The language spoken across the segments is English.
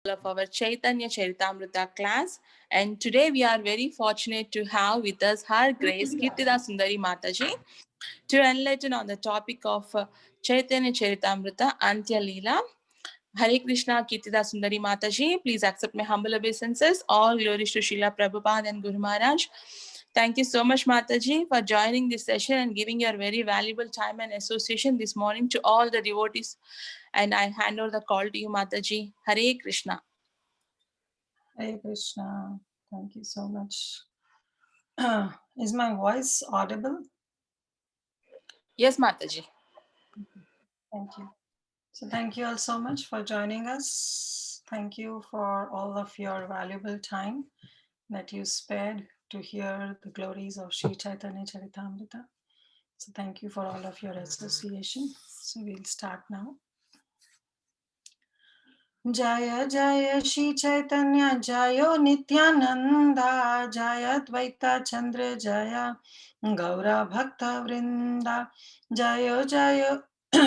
of our Caitanya Charitamrita class. And today we are very fortunate to have with us Her Grace Kirtida Sundari Mataji to enlighten on the topic of Chaitanya Charitamrita Antya Lila. Hare Krishna Kirtida Sundari Mataji. Please accept my humble obeisances. All glories to Srila Prabhupada and Guru Maharaj. Thank you so much, Mataji, for joining this session and giving your very valuable time and association this morning to all the devotees. And I hand over the call to you, Mataji. Hare Krishna. Hare Krishna. Thank you so much. Is my voice audible? Yes, Mataji. Thank you. So thank you all so much for joining us. Thank you for all of your valuable time that you spared to hear the glories of Sri Chaitanya Charitamrita. So thank you for all of your association. So we'll start now. Jaya Jaya Shri Chaitanya Jayo Nityananda Jaya Dvaita Chandra Jaya Gaura Bhakta Vrinda Jayo Jayo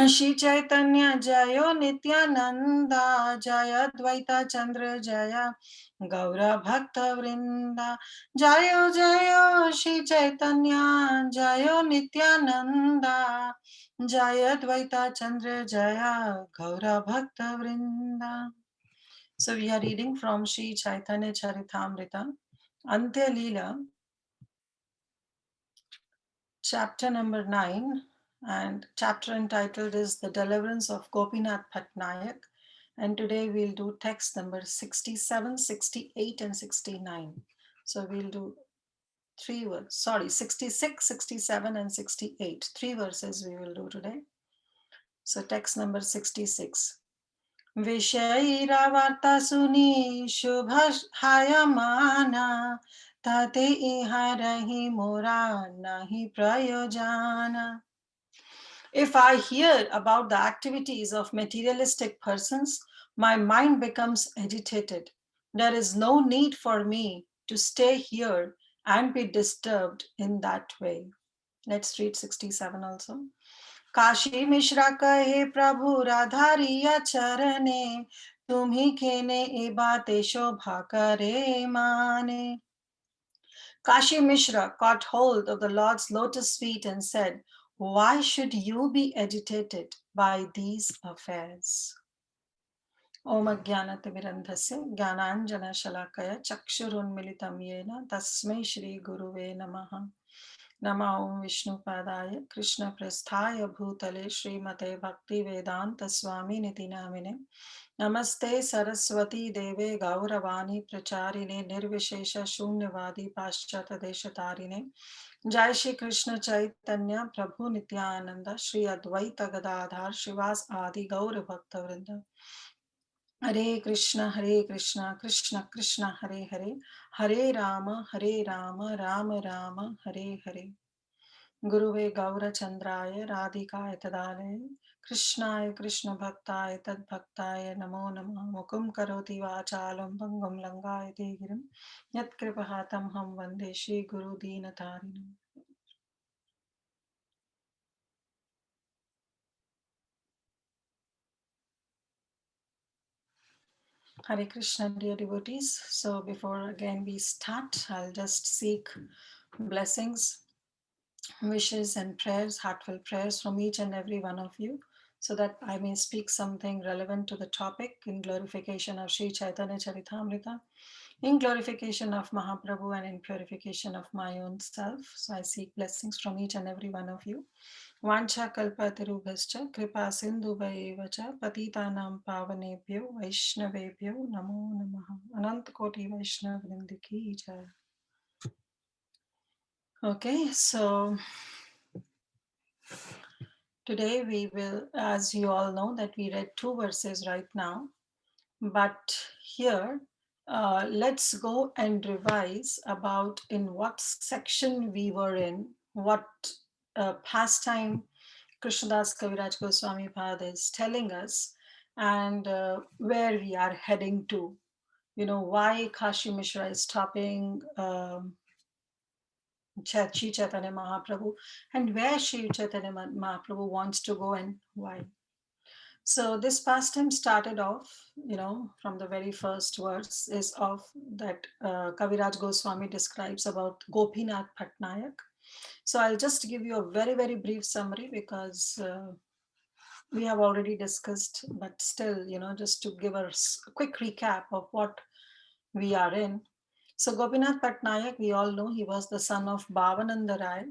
Shri Chaitanya Jayo Nityananda Jaya Dvaita Chandra Jaya Gaura Bhakta Vrinda Jayo Jayo Shri Chaitanya Jayo Nityananda Jaya Dvaita Chandra Jaya Gaura Bhakta Vrinda. So we are reading from Sri Chaitanya Charitamrita, Antya Lila, chapter number 9, and chapter entitled is The Deliverance of Gopinath Patnaik. And today we'll do text number 67, 68, and 69. So we'll do 66, 67, and 68. 3 verses we will do today. So text number 66. Vishayiravarta suni shubhayamana tate iharahi mora nahi prayojana. If I hear about the activities of materialistic persons, my mind becomes agitated. There is no need for me to stay here and be disturbed in that way. Let's read 67 also. Kashi Mishra कहे प्रभु राधारिया चरणे तुम्ही केने ए बाते शोभा करे माने. Kashi Mishra caught hold of the Lord's lotus feet and said, "Why should you be agitated by these affairs?" Om Jnanatimirandhasya Jnananjana Shalakaya Chakshurunmilitam Yena Tasmai Shri Guruve Namaha. Nama Om Vishnu Padaya Krishna Prasthaya Bhutale Srimate Bhakti Vedanta Swami Niti Namine Namaste Saraswati Deve Gauravani Pracharine Nirvishesha Shunyavadi Paschata Deshatarine Jai Shri Krishna Chaitanya Prabhu Nityananda Shri Advaita Gadadhar Shivas Adi Gaura Bhakta Vrinda Hare Krishna, Krishna Krishna, Hare Hare, Hare Rama, Rama Rama, Hare Hare. Guruve Gaura Chandraya, Radhikaya Tadale, Krishnaya Krishna Bhaktaya Tad Bhaktaya Namo Namah, Mukum Karoti Vachalam Bangam Langaya Degiram, Yat Kripahatam Ham Vande Shri Guru Deenatarinam. Hare Krishna, dear devotees. So before again we start, I'll just seek blessings, wishes and prayers, heartfelt prayers from each and every one of you, so that I may speak something relevant to the topic in glorification of Sri Chaitanya Charitamrita, in glorification of Mahaprabhu, and in purification of my own self. So I seek blessings from each and every one of you. Vancha kalpatarubhascha kripa sindhu vaevacha patitanam pavanebhyo vaishnavebhyo namo namaha. Anant koti vaishnav vrindi ki jai. Okay, so today we will, as you all know, that we read 2 verses right now, but here let's go and revise about in what section we were in, what pastime Krishnadas Kaviraj Goswami Pad is telling us, and where we are heading to. You know, why Kashi Mishra is stopping Shri Chaitanya Mahaprabhu, and where Shri Chaitanya Mahaprabhu wants to go and why. So this pastime started off, from the very first verse is of that Kaviraj Goswami describes about Gopinath Patnaik. So I'll just give you a very, very brief summary because we have already discussed, but still, just to give us a quick recap of what we are in. So Gopinath Patnaik, we all know he was the son of Bhavananda Rai,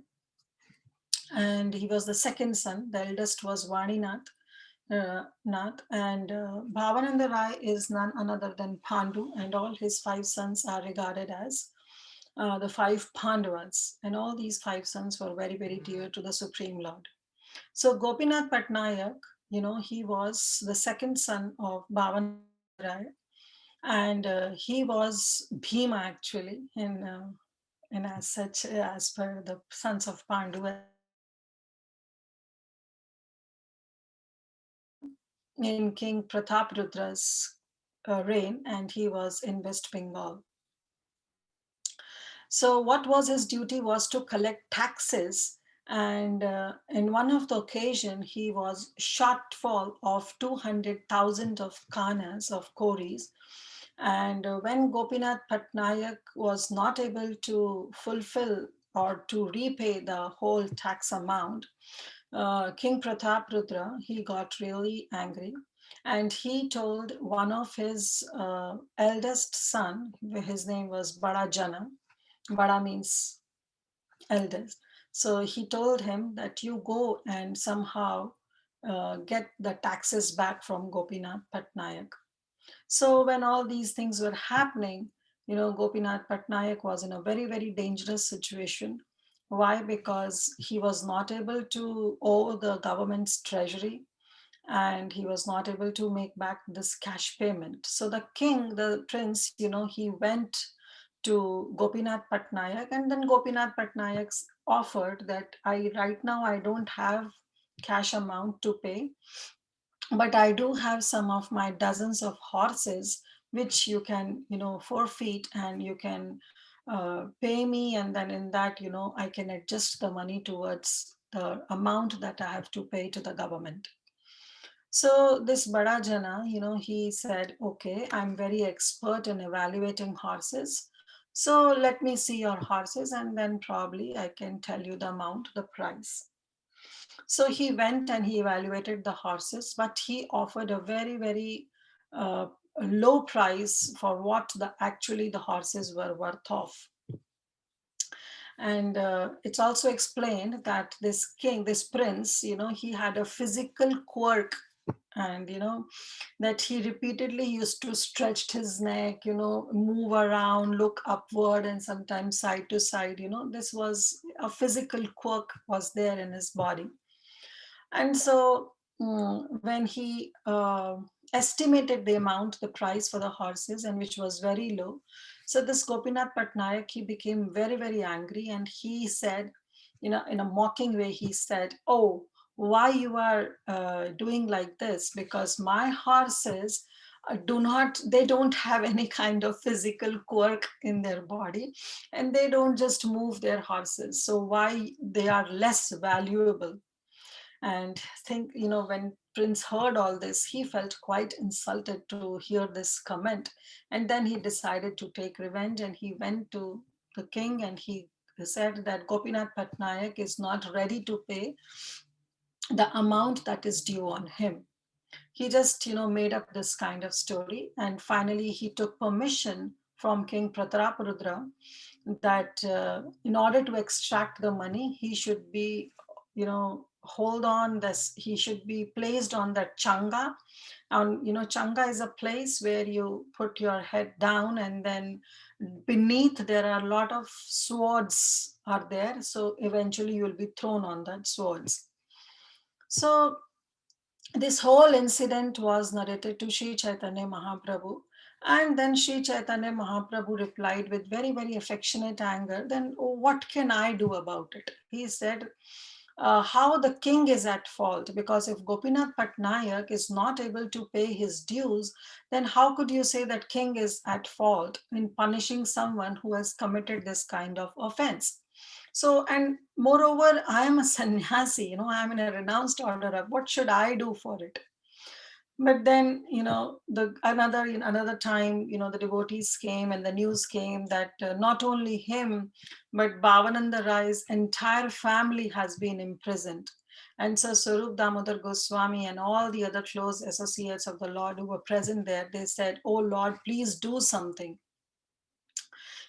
and he was the second son. The eldest was Vaninath. And Bhavananda Rai is none other than Pandu, and all his five sons are regarded as the five Pandavas, and all these five sons were very, very dear to the Supreme Lord. So Gopinath Patnaik, he was the second son of Bhavananda Rai, and he was Bhima actually, in as such, as per the sons of Pandu as well. So he was in King Prataprudra's reign, and he was in West Bengal. So what was his duty was to collect taxes, and in one of the occasion he was shortfall of 200,000 of kanas of koris. And when Gopinath Patnaik was not able to fulfill or to repay the whole tax amount, King Prataprudra, he got really angry, and he told one of his eldest son, his name was Bada. Bada means eldest. So he told him that you go and somehow get the taxes back from Gopinath Patnaik. So when all these things were happening, Gopinath Patnaik was in a very, very dangerous situation. Why? Because he was not able to owe the government's treasury, and he was not able to make back this cash payment. So the king, the prince, he went to Gopinath Patnaik, and then Gopinath Patnaik offered that I right now I don't have cash amount to pay, but I do have some of my dozens of horses which you can forfeit, and you can pay me, and then in that I can adjust the money towards the amount that I have to pay to the government. So this Bada Jana, he said, okay, I'm very expert in evaluating horses. So let me see your horses, and then probably I can tell you the amount, the price. So he went and he evaluated the horses, but he offered a very, very uh, low price for what the horses were worth of. And it's also explained that this king, this prince, he had a physical quirk, and that he repeatedly used to stretch his neck, move around, look upward, and sometimes side to side. This was a physical quirk was there in his body. And so when he estimated the amount, the price for the horses, and which was very low, so this Gopinath Patnaik, he became very, very angry, and he said, in a mocking way, he said, oh, why you are doing like this? Because my horses they don't have any kind of physical quirk in their body, and they don't just move their horses. So why they are less valuable? And think, when Prince heard all this, he felt quite insulted to hear this comment. And then he decided to take revenge, and he went to the king, and he said that Gopinath Patnaik is not ready to pay the amount that is due on him. He just made up this kind of story, and finally he took permission from King Prataparudra that in order to extract the money, he should be hold on this, he should be placed on that changa. And changa is a place where you put your head down, and then beneath there are a lot of swords are there, so eventually you will be thrown on that swords. So this whole incident was narrated to Sri Chaitanya Mahaprabhu. And then Sri Chaitanya Mahaprabhu replied with very, very affectionate anger, then what can I do about it? He said, how the king is at fault, because if Gopinath Patnaik is not able to pay his dues, then how could you say that king is at fault in punishing someone who has committed this kind of offense? So, and moreover, I am a sannyasi, I am in a renounced order. What should I do for it? But then, the another time, the devotees came and the news came that not only him, but Bhavananda Rai's entire family has been imprisoned. And so Swarup Damodar Goswami and all the other close associates of the Lord who were present there, they said, "Oh Lord, please do something.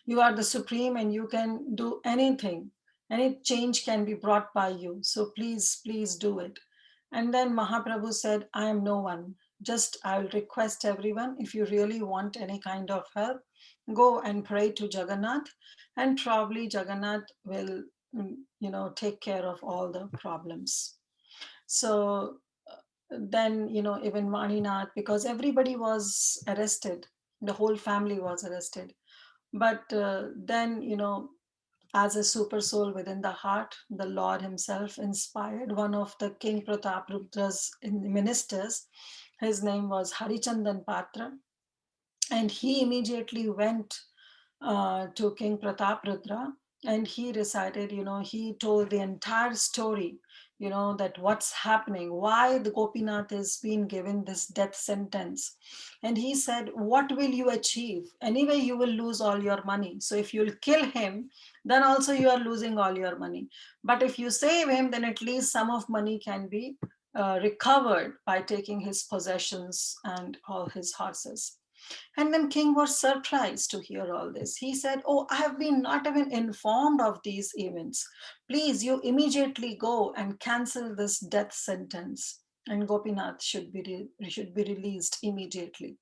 You are the supreme and you can do anything. Any change can be brought by you. So please, please do it." And then Mahaprabhu said, "I am no one. Just I'll request everyone, if you really want any kind of help, go and pray to Jagannath, and probably Jagannath will, take care of all the problems." So then, even Maninath, because everybody was arrested, the whole family was arrested. But then, as a super soul within the heart, the Lord Himself inspired one of the King Prataparudra's ministers. His name was Harichandan Patra, and he immediately went to King Prataprudra, and he recited, he told the entire story, that what's happening, why the Gopinath is being given this death sentence. And he said, "What will you achieve? Anyway, you will lose all your money. So if you'll kill him, then also you are losing all your money. But if you save him, then at least some of money can be recovered by taking his possessions and all his horses." And then King was surprised to hear all this. He said, "Oh, I have been not even informed of these events. Please, you immediately go and cancel this death sentence. And Gopinath should be released immediately."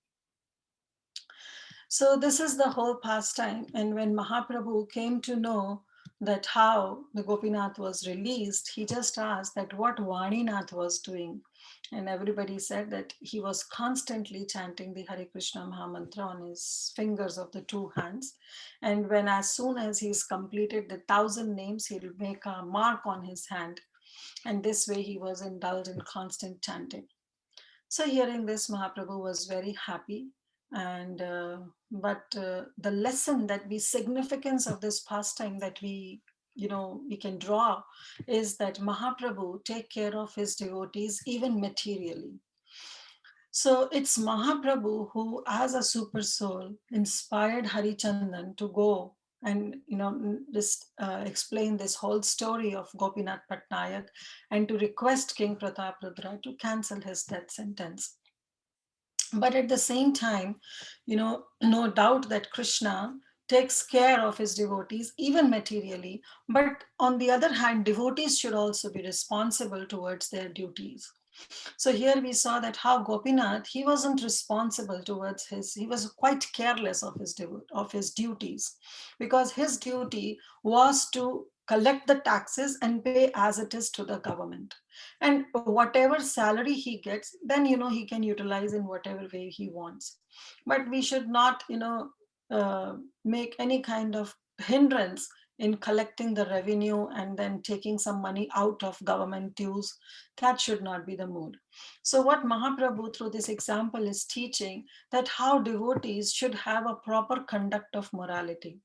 So this is the whole pastime. And when Mahaprabhu came to know that how the Gopinath was released, he just asked that what Vaninath was doing. And everybody said that he was constantly chanting the Hare Krishna Mahamantra on his fingers of the two hands. And when as soon as he's completed the 1,000 names, he'll make a mark on his hand. And this way he was indulged in constant chanting. So hearing this, Mahaprabhu was very happy. And but the lesson that we significance of this pastime that we can draw is that Mahaprabhu take care of his devotees even materially. So it's Mahaprabhu who, as a super soul, inspired Harichandan to go and just explain this whole story of Gopinath Patnaik and to request King Prataprudra to cancel his death sentence. But at the same time, no doubt that Krishna takes care of his devotees even materially. But on the other hand, devotees should also be responsible towards their duties. So here we saw that how Gopinath, he wasn't responsible towards he was quite careless of his duties, because his duty was to collect the taxes and pay as it is to the government. And whatever salary he gets, then he can utilize in whatever way he wants. But we should not make any kind of hindrance in collecting the revenue and then taking some money out of government dues. That should not be the mood. So what Mahaprabhu through this example is teaching, that how devotees should have a proper conduct of morality.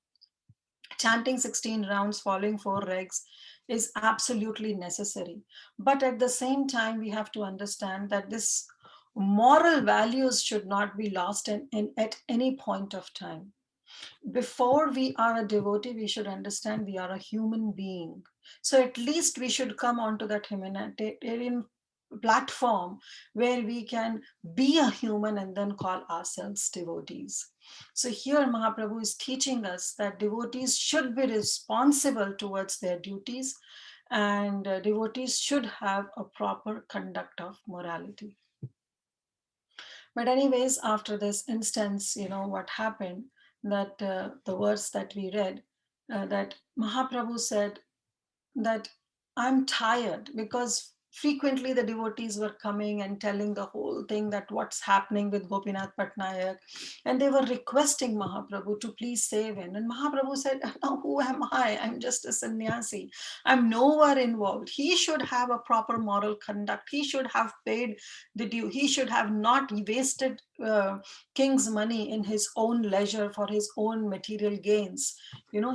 Chanting 16 rounds, following four regs is absolutely necessary. But at the same time, we have to understand that this moral values should not be lost at any point of time. Before we are a devotee, we should understand we are a human being. So at least we should come onto that humanitarian platform where we can be a human and then call ourselves devotees. So here Mahaprabhu is teaching us that devotees should be responsible towards their duties, and devotees should have a proper conduct of morality. But anyways, after this instance, what happened, that the verse that we read, that Mahaprabhu said that I'm tired, because frequently the devotees were coming and telling the whole thing that what's happening with Gopinath Patnaik, and they were requesting Mahaprabhu to please save him. And Mahaprabhu said, "No, who am I? I'm just a sannyasi. I'm nowhere involved. He should have a proper moral conduct. He should have paid the due. He should have not wasted uh, king's money in his own leisure for his own material gains.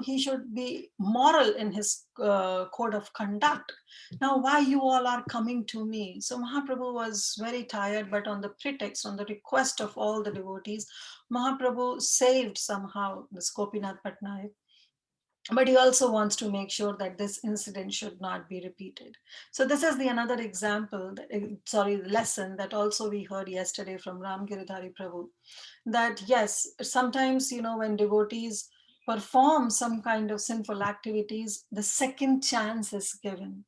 He should be moral in his code of conduct. Now, why you all are coming to me? So Mahaprabhu was very tired, but on the pretext, on the request of all the devotees, Mahaprabhu saved somehow this Gopinath Patnaik, but he also wants to make sure that this incident should not be repeated. So this is the another example, lesson that also we heard yesterday from Ram Giridhari Prabhu, that yes, sometimes, when devotees perform some kind of sinful activities, the second chance is given,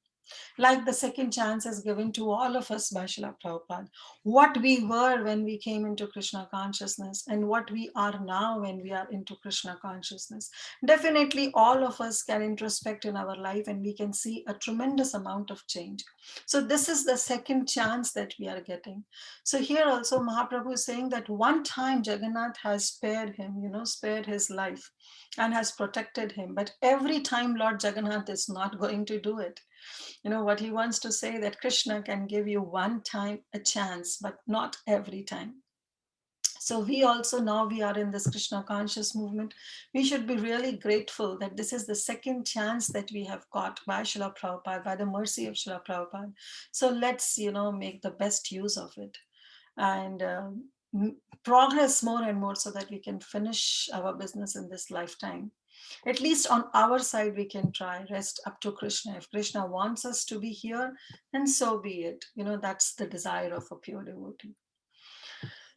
like the second chance is given to all of us by Srila Prabhupada. What we were when we came into Krishna consciousness and what we are now when we are into Krishna consciousness. Definitely, all of us can introspect in our life and we can see a tremendous amount of change. So, this is the second chance that we are getting. So, here also Mahaprabhu is saying that one time Jagannath has spared him, spared his life and has protected him. But every time Lord Jagannath is not going to do it. What he wants to say, that Krishna can give you one time a chance, but not every time. So we also, now we are in this Krishna conscious movement, we should be really grateful that this is the second chance that we have got by Srila Prabhupada, by the mercy of Srila Prabhupada. So let's, make the best use of it and progress more and more so that we can finish our business in this lifetime. At least on our side, we can try. Rest up to Krishna. If Krishna wants us to be here, then so be it. That's the desire of a pure devotee.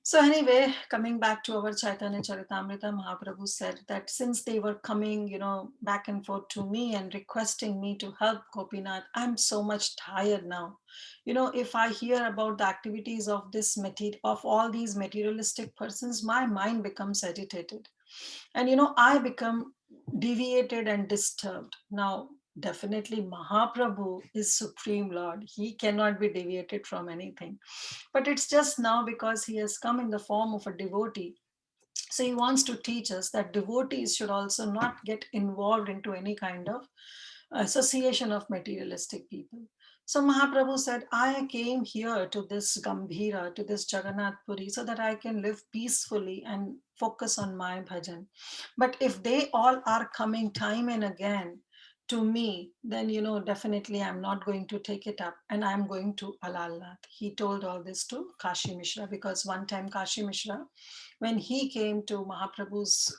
So anyway, coming back to our Chaitanya Charitamrita, Mahaprabhu said that since they were coming, back and forth to me and requesting me to help Gopinath, I'm so much tired now. If I hear about the activities of of all these materialistic persons, my mind becomes agitated. And I become deviated and disturbed. Now, definitely Mahaprabhu is Supreme Lord. He cannot be deviated from anything. But it's just now because he has come in the form of a devotee. So he wants to teach us that devotees should also not get involved into any kind of association of materialistic people. So Mahaprabhu said, I came here to this Gambhira, to this Jagannath Puri, so that I can live peacefully and focus on my bhajan. But if they all are coming time and again to me, then definitely I'm not going to take it up and I'm going to Alalnath. He told all this to Kashi Mishra, because one time Kashi Mishra, when he came to Mahaprabhu's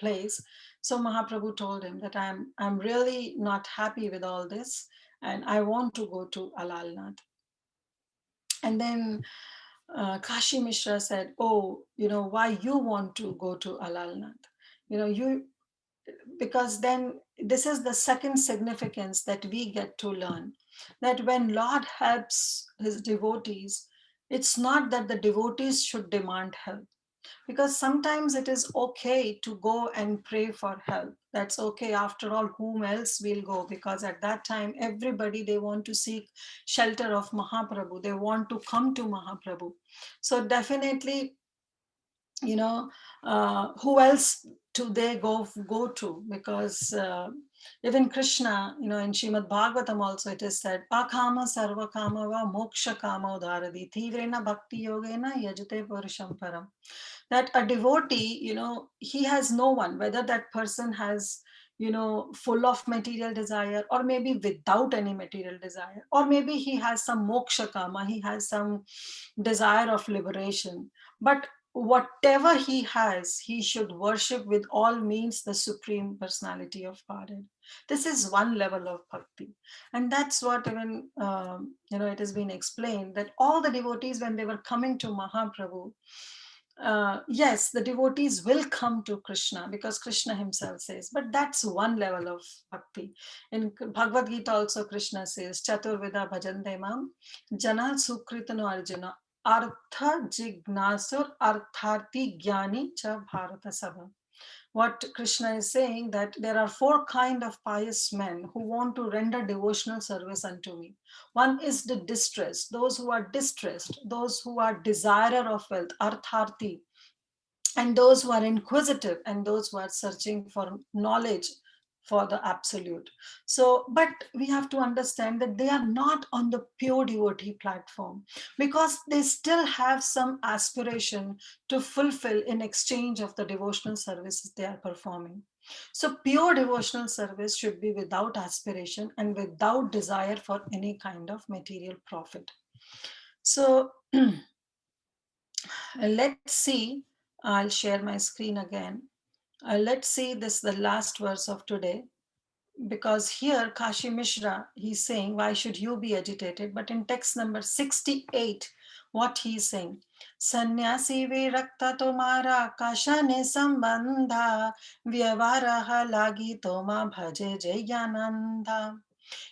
place, so Mahaprabhu told him that I'm really not happy with all this and I want to go to Alalnath. And then Kashi Mishra said, oh, why you want to go to Alalnath? You because then this is the second significance that we get to learn, that when Lord helps his devotees, it's not that the devotees should demand help, because sometimes it is okay to go and pray for help. That's okay. After all, whom else will go? Because at that time, everybody, they want to seek shelter of Mahaprabhu. They want to come to Mahaprabhu. So definitely, who else do they go to? Because even Krishna, in Srimad Bhagavatam also it is said, akama sarva kama va moksha kama udharadi tivrena bhakti yogena yajate purusham param. That a devotee, he has no one, whether that person has, full of material desire, or maybe without any material desire, or maybe he has some moksha kama, he has some desire of liberation. But whatever he has, he should worship with all means the Supreme Personality of Godhead. This is one level of bhakti. And that's what even, it has been explained that all the devotees, when they were coming to Mahaprabhu, yes, the devotees will come to Krishna because Krishna himself says, but that's one level of bhakti. In Bhagavad Gita also Krishna says, Chaturveda bhajante mam, jana sukritano arjuna, artha jignasur artharti jnani cha bharata sabha. What Krishna is saying, that there are four kind of pious men who want to render devotional service unto me. One is the distressed, those who are distressed, those who are desirer of wealth, artharti, and those who are inquisitive, and those who are searching for knowledge, for the absolute. So, but we have to understand that they are not on the pure devotee platform, because they still have some aspiration to fulfill in exchange of the devotional services they are performing. So pure devotional service should be without aspiration and without desire for any kind of material profit. So let's see. I'll share my screen again. Let's see this, the last verse of today, because here Kashi Mishra, he's saying, why should you be agitated? But in text number 68, what he's saying, Sannyasi virakta tomara kashane sambandha vyavaraha lagi toma bhaje jayananda.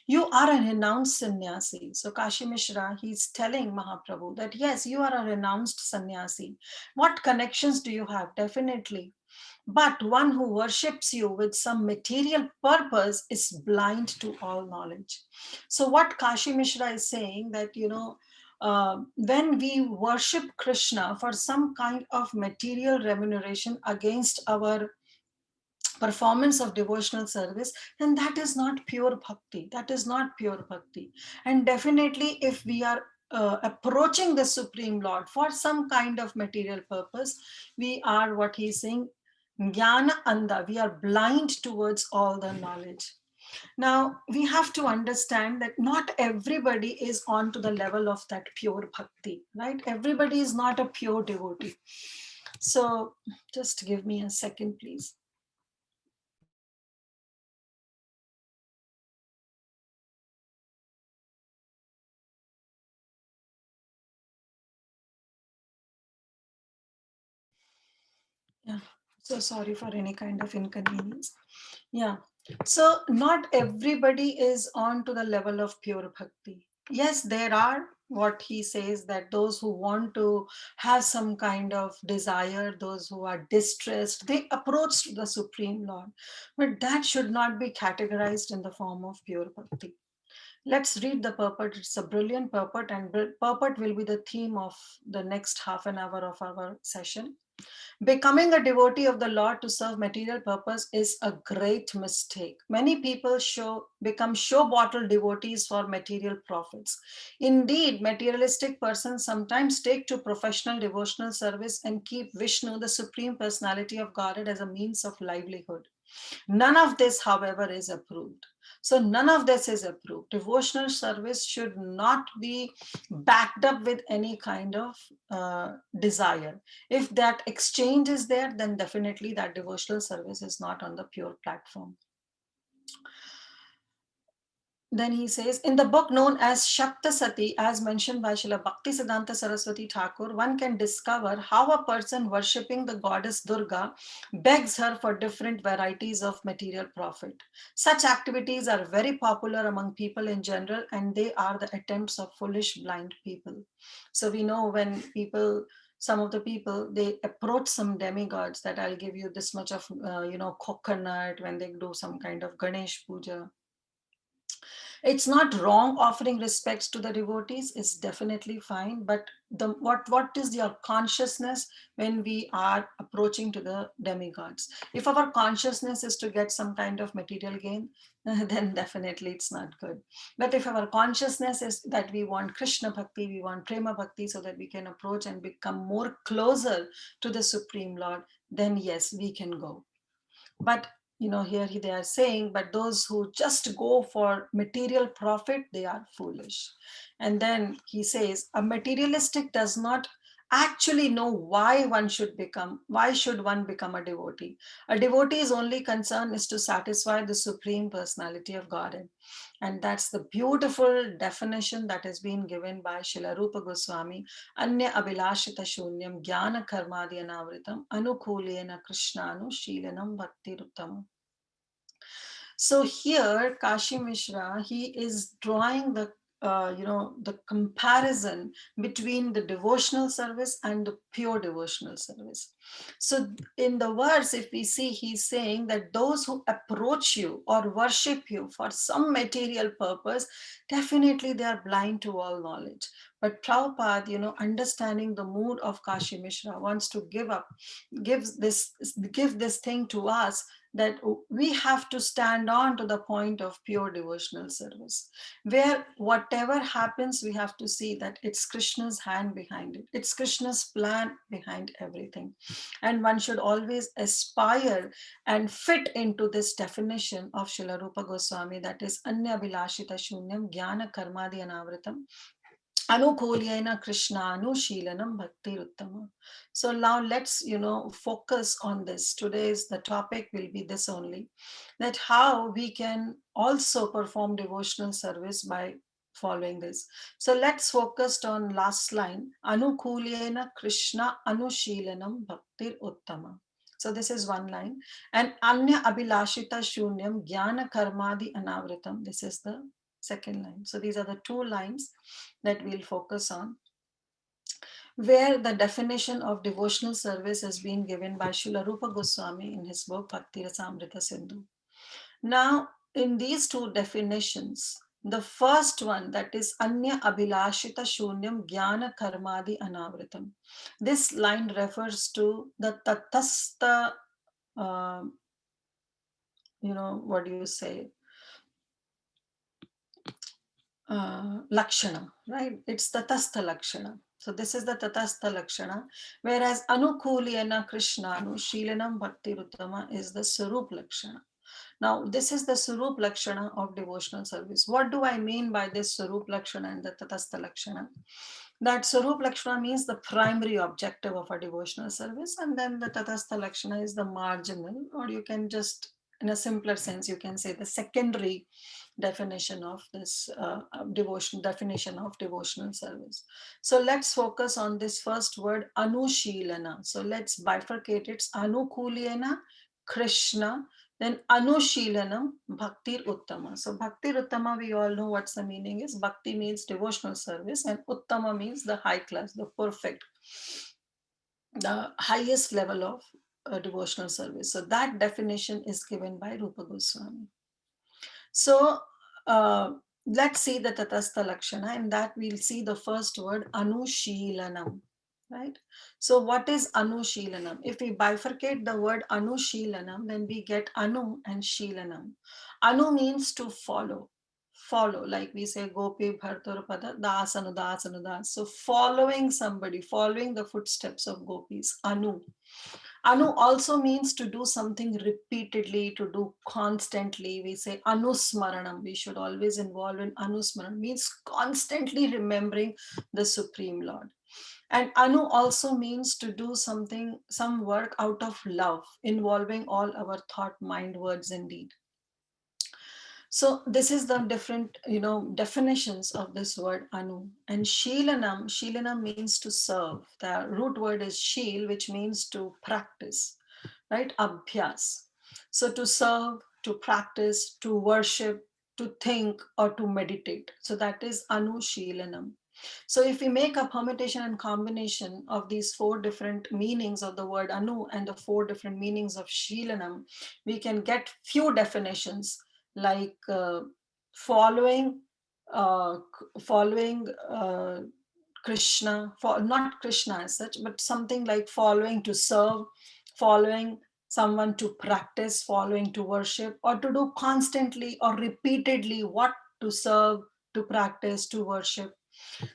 You are a renounced sannyasi. So Kashi Mishra, he's telling Mahaprabhu that yes, you are a renounced sannyasi. What connections do you have? Definitely. But one who worships you with some material purpose is blind to all knowledge. So what Kashi Mishra is saying, that when we worship Krishna for some kind of material remuneration against our performance of devotional service, then that is not pure bhakti. That is not pure bhakti. And definitely, if we are approaching the Supreme Lord for some kind of material purpose, we are, what he's saying, jnana anda, we are blind towards all the knowledge. Now, we have to understand that not everybody is on to the level of that pure bhakti, right? Everybody is not a pure devotee. So just give me a second, please. Yeah. So sorry for any kind of inconvenience. Yeah. So not everybody is on to the level of pure bhakti. Yes, there are, what he says, that those who want to have some kind of desire, those who are distressed, they approach the Supreme Lord. But that should not be categorized in the form of pure bhakti. Let's read the purport. It's a brilliant purport, and purport will be the theme of the next half an hour of our session. Becoming a devotee of the Lord to serve material purpose is a great mistake. Many people become show bottle devotees for material profits. Indeed, materialistic persons sometimes take to professional devotional service and keep Vishnu, the Supreme Personality of Godhead, as a means of livelihood. None of this, however, is approved. So none of this is approved. Devotional service should not be backed up with any kind of desire. If that exchange is there, then definitely that devotional service is not on the pure platform. Then he says, in the book known as Shakta Sati, as mentioned by Srila Bhakti Siddhanta Saraswati Thakur, one can discover how a person worshipping the goddess Durga begs her for different varieties of material profit. Such activities are very popular among people in general, and they are the attempts of foolish, blind people. So we know when people, some of the people, they approach some demigods that I'll give you this much of coconut when they do some kind of Ganesh puja. It's not wrong offering respects to the devotees, it's definitely fine, but what is your consciousness when we are approaching to the demigods? If our consciousness is to get some kind of material gain, then definitely it's not good. But if our consciousness is that we want Krishna bhakti, we want prema bhakti, so that we can approach and become more closer to the Supreme Lord, then yes, we can go. But here they are saying, but those who just go for material profit, they are foolish. And then he says, a materialistic does not actually know why should one become a devotee. A devotee's only concern is to satisfy the Supreme Personality of Godhead. And that's the beautiful definition that has been given by Srila Rupa Goswami. Anya abhilashita shunyam jnana karmadi anavritam anukulena krishnanu shilanam bhakti ruttam. So here, Kashi Mishra, he is drawing the comparison between the devotional service and the pure devotional service. So in the verse, if we see, he's saying that those who approach you or worship you for some material purpose, definitely they are blind to all knowledge. But Prabhupada, understanding the mood of Kashi Mishra, wants to give this thing to us, that we have to stand on to the point of pure devotional service, where whatever happens, we have to see that it's Krishna's hand behind it, it's Krishna's plan behind everything. And one should always aspire and fit into this definition of Srila Rupa Goswami, that is Anya Vilashita Shunyam Jnana Karmadi Anavritam Anukulyena Krishna Anushilanam Bhakti Uttama. So now let's focus on this. Today's the topic will be this only, that how we can also perform devotional service by following this. So let's focus on last line, Anukulyena Krishna Anushilanam Bhakti Uttama. So this is one line. And Anya Abhilashita Shunyam Jnana Karmadi Anavritam. This is the second line. So these are the two lines that we'll focus on, where the definition of devotional service has been given by Srila Rupa Goswami in his book Bhakti Rasamrita Sindhu. Now, in these two definitions, the first one, that is Anya Abhilashita Shunyam Jnana Karmadi Anavritam. This line refers to the Tatastha, what do you say? Lakshana, right? It's Tatastha Lakshana. So this is the Tatastha Lakshana, whereas Anukulyana Krishnanu Shilanam Bhakti Ruttama is the Sarup Lakshana. Now, this is the Sarup Lakshana of devotional service. What do I mean by this Sarup Lakshana and the Tatastha Lakshana? That Sarup Lakshana means the primary objective of a devotional service, and then the Tatastha Lakshana is the marginal, or you can just, in a simpler sense, you can say the secondary definition of this definition of devotional service. So let's focus on this first word, Anushilana. So let's bifurcate it. It's Anukulyena Krishna, then Anushilanam Bhaktir Uttama. So Bhaktir Uttama, we all know what's the meaning is. Bhakti means devotional service, and Uttama means the high class, the perfect, the highest level of devotional service. So that definition is given by Rupa Goswami. So let's see the Tatastha Lakshana. In that we'll see the first word, Anushilanam. Right? So what is Anushilanam? If we bifurcate the word Anushilanam, then we get Anu and Shilanam. Anu means to follow. Follow, like we say, Gopi Bharturapada, Das Anu, Das Anu, Das. So following somebody, following the footsteps of gopis, Anu. Anu also means to do something repeatedly, to do constantly. We say Anusmaranam. We should always involve in Anusmaranam, means constantly remembering the Supreme Lord. And Anu also means to do something, some work out of love, involving all our thought, mind, words, and deed. So this is the different, definitions of this word Anu. And Shilanam means to serve. The root word is Shil, which means to practice, right? Abhyas. So to serve, to practice, to worship, to think, or to meditate. So that is Anu Shilanam. So if we make a permutation and combination of these four different meanings of the word Anu and the four different meanings of Shilanam, we can get few definitions, like following Krishna, not Krishna as such, but something like following to serve, following someone to practice, following to worship, or to do constantly or repeatedly what to serve, to practice, to worship.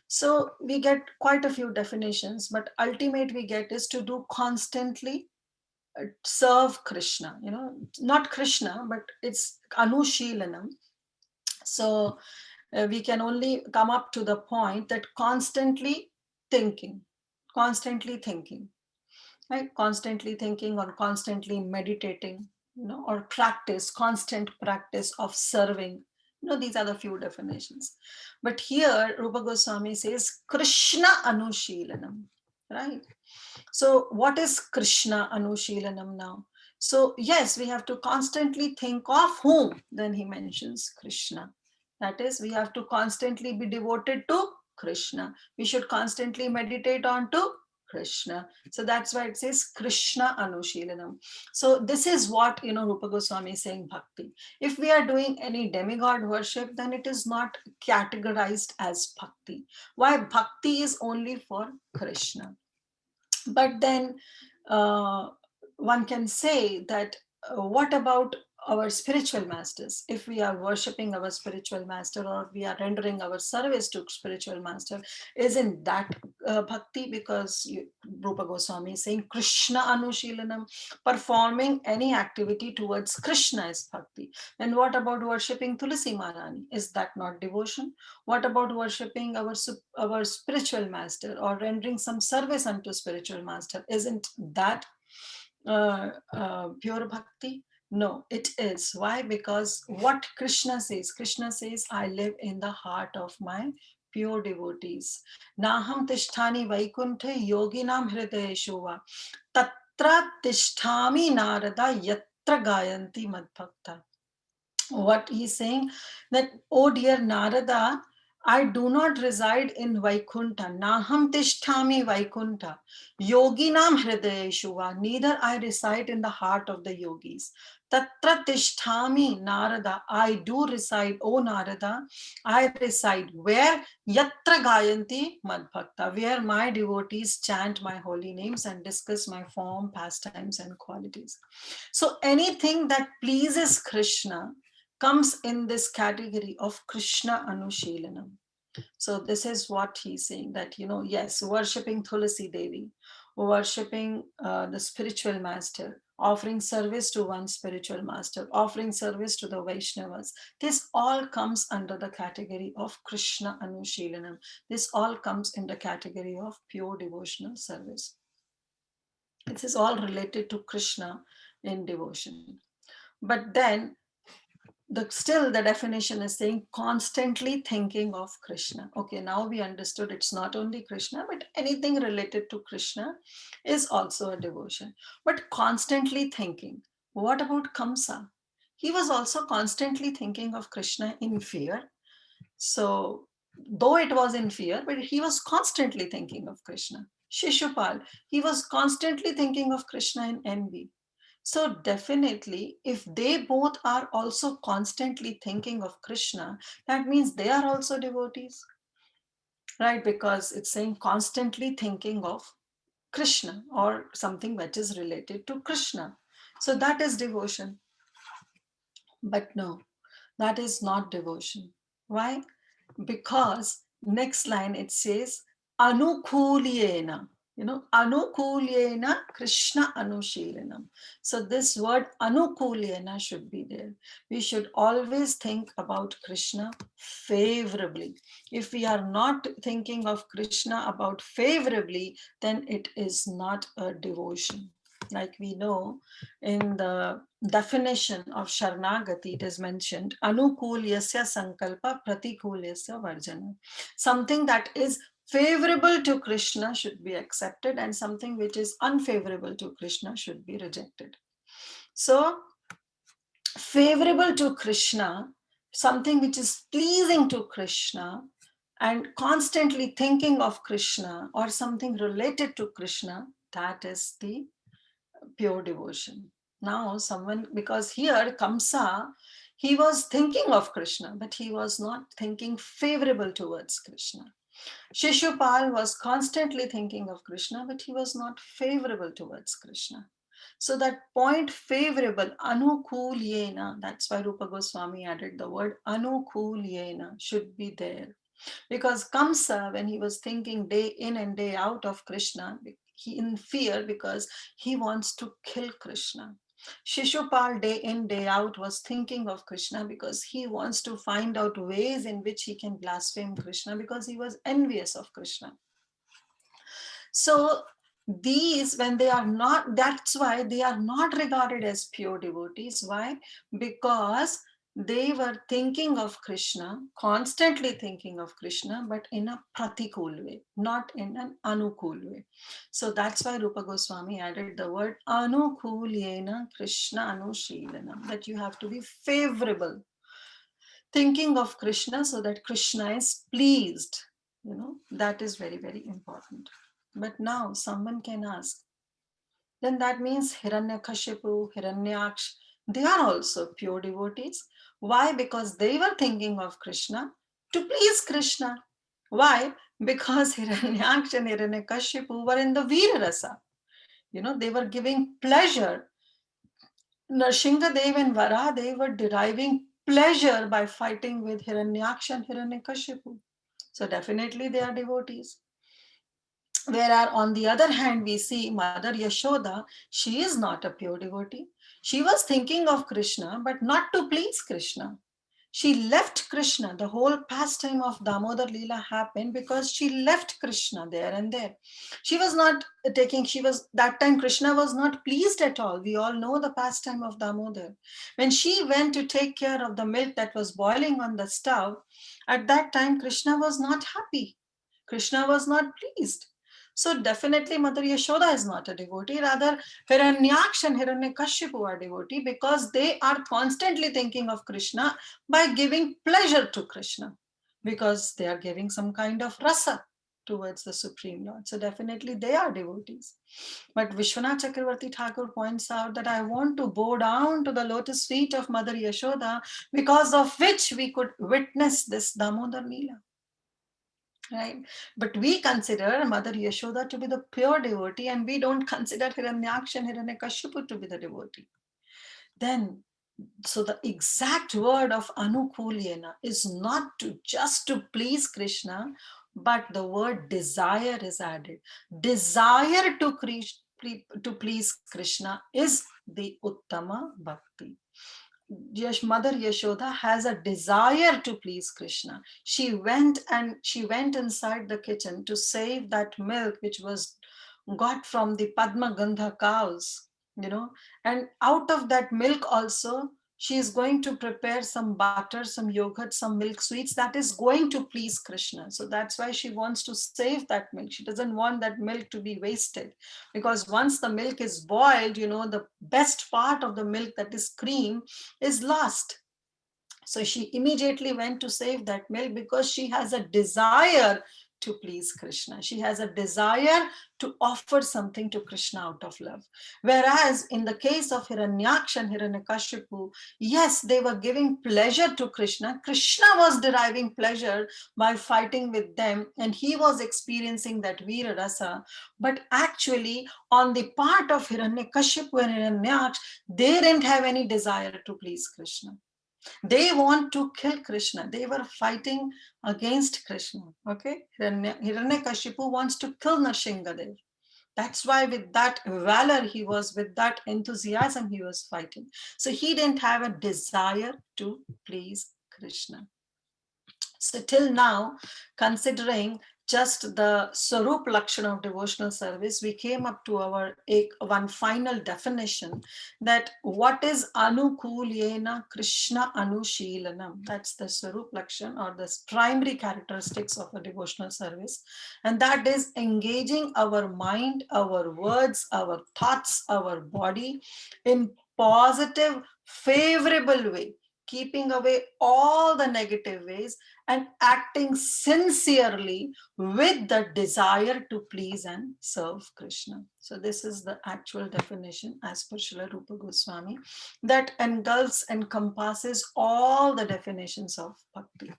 So we get quite a few definitions, but ultimate we get is to do constantly, serve Krishna, not Krishna, but it's Anushilanam. So we can only come up to the point that constantly thinking, right? Constantly thinking or constantly meditating, or practice, constant practice of serving. These are the few definitions. But here Rupa Goswami says Krishna Anushilanam, right? So what is Krishna Anushilanam now? So yes, we have to constantly think of whom. Then he mentions Krishna. That is, we have to constantly be devoted to Krishna. We should constantly meditate on to Krishna. So that's why it says Krishna Anushilanam. So this is what, Rupa Goswami is saying bhakti. If we are doing any demigod worship, then it is not categorized as bhakti. Why? Bhakti is only for Krishna. But then one can say that what about our spiritual masters? If we are worshipping our spiritual master, or we are rendering our service to spiritual master, isn't that bhakti? Because Rupa Goswami is saying Krishna Anushilanam, performing any activity towards Krishna is bhakti. And what about worshipping Tulasi Maharani? Is that not devotion? What about worshipping our spiritual master, or rendering some service unto spiritual master? Isn't that pure bhakti? No, it is. Why? Because what Krishna says, I live in the heart of my pure devotees. Naham tishtani vaikunthe yoginam hridayeshu va tatra tishtami narada yatra gayanti madbhakta. What he's saying, that, oh dear Narada, I do not reside in Vaikunta. Naham tishtami Vaikunta. Yoginam hridayeshuva. Neither I reside in the heart of the yogis. Tatra tishtami Narada. I do reside, oh Narada, I reside where? Yatra gayanti madbhakta. Where my devotees chant my holy names and discuss my form, pastimes, and qualities. So anything that pleases Krishna comes in this category of Krishna Anushilanam. So this is what he's saying, that, yes, worshipping Tulasi Devi, worshipping the spiritual master, offering service to one spiritual master, offering service to the Vaishnavas, this all comes under the category of Krishna Anushilanam. This all comes in the category of pure devotional service. This is all related to Krishna in devotion. But then still the definition is saying constantly thinking of Krishna. Okay, now we understood it's not only Krishna, but anything related to Krishna is also a devotion. But constantly thinking. What about Kamsa? He was also constantly thinking of Krishna in fear. So, though it was in fear, but he was constantly thinking of Krishna. Shishupal, he was constantly thinking of Krishna in envy. So, definitely, if they both are also constantly thinking of Krishna, that means they are also devotees, right? Because it's saying constantly thinking of Krishna or something that is related to Krishna. So, that is devotion. But no, that is not devotion. Why? Because next line it says anukulyena, anukulyena Krishna anushilanam. So this word anukulyena should be there. We should always think about Krishna favorably. If we are not thinking of Krishna about favorably, then it is not a devotion. Like we know in the definition of Sharnagati, it is mentioned anukulyasya sankalpa pratikulyasya varjana. Something that is favorable to Krishna should be accepted, and something which is unfavorable to Krishna should be rejected. So, favorable to Krishna, something which is pleasing to Krishna, and constantly thinking of Krishna or something related to Krishna, that is the pure devotion. Now, someone, because here Kamsa, he was thinking of Krishna, but he was not thinking favorable towards Krishna. Shishupal was constantly thinking of Krishna, but he was not favorable towards Krishna. So that point favorable, anukulyena, that's why Rupa Goswami added the word anukulyena, should be there. Because Kamsa, when he was thinking day in and day out of Krishna, he in fear because he wants to kill Krishna. Shishupal day in, day out was thinking of Krishna because he wants to find out ways in which he can blaspheme Krishna because he was envious of Krishna. So these, when they are not, that's why they are not regarded as pure devotees. Why? Because they were thinking of Krishna, constantly thinking of Krishna, but in a pratikul way, not in an anukul way. So that's why Rupa Goswami added the word anukulyena Krishna anushilanam, that you have to be favorable, thinking of Krishna so that Krishna is pleased. That is very, very important. But now someone can ask, then that means Hiranyakashipu, Hiranyaksh, they are also pure devotees. Why? Because they were thinking of Krishna to please Krishna. Why? Because Hiranyaksh and Hiranyakashipu were in the Veera Rasa. They were giving pleasure Narsinghadev and Varadev were deriving pleasure by fighting with Hiranyaksha and Hiranyakashipu. So definitely they are devotees. Whereas on the other hand, we see Mother Yashoda, she is not a pure devotee. She was thinking of Krishna, but not to please Krishna. She left Krishna. The whole pastime of Damodar Lila happened because she left Krishna there and there. She was not taking, that time Krishna was not pleased at all. We all know the pastime of Damodar. When she went to take care of the milk that was boiling on the stove, at that time Krishna was not happy. Krishna was not pleased. So definitely Mother Yashoda is not a devotee. Rather, Hiranyaksha and Hiranyakashipu are devotee because they are constantly thinking of Krishna by giving pleasure to Krishna, because they are giving some kind of rasa towards the Supreme Lord. So definitely they are devotees. But Vishwanath Chakravarti Thakur points out that I want to bow down to the lotus feet of Mother Yashoda, because of which we could witness this Damodar Leela. Right? But we consider Mother Yashoda to be the pure devotee, and we don't consider Hiranyaksha and Hiranyakashipu to be the devotee. Then, so the exact word of anukulyena is not to just to please Krishna, but the word desire is added. Desire to please Krishna is the Uttama Bhakti. Mother Yashoda has a desire to please Krishna. She went inside the kitchen to save that milk which was got from the Padma Gandha cows, and out of that milk also she is going to prepare some butter, some yogurt, some milk sweets that is going to please Krishna. So that's why she wants to save that milk. She doesn't want that milk to be wasted, because once the milk is boiled, the best part of the milk, that is cream, is lost. So she immediately went to save that milk because she has a desire to please Krishna. She has a desire to offer something to Krishna out of love. Whereas in the case of Hiranyaksha and Hiranyakashipu, yes, they were giving pleasure to Krishna. Krishna was deriving pleasure by fighting with them, and he was experiencing that Veera Rasa. But actually, on the part of Hiranyakashipu and Hiranyaksha, they didn't have any desire to please Krishna. They want to kill Krishna. They were fighting against Krishna. Okay, Hiranyakashipu wants to kill Narsinghadev. That's why, with that valor, with that enthusiasm, he was fighting. So he didn't have a desire to please Krishna. So till now, considering just the Sarup Lakshana of devotional service, we came up to our one final definition, that what is Anukulyena Krishna Anushilanam. That's the Sarup Lakshana, or the primary characteristics of a devotional service. And that is engaging our mind, our words, our thoughts, our body in positive, favorable way, keeping away all the negative ways, and acting sincerely with the desire to please and serve Krishna. So this is the actual definition as per Srila Rupa Goswami, that encompasses all the definitions of bhakti.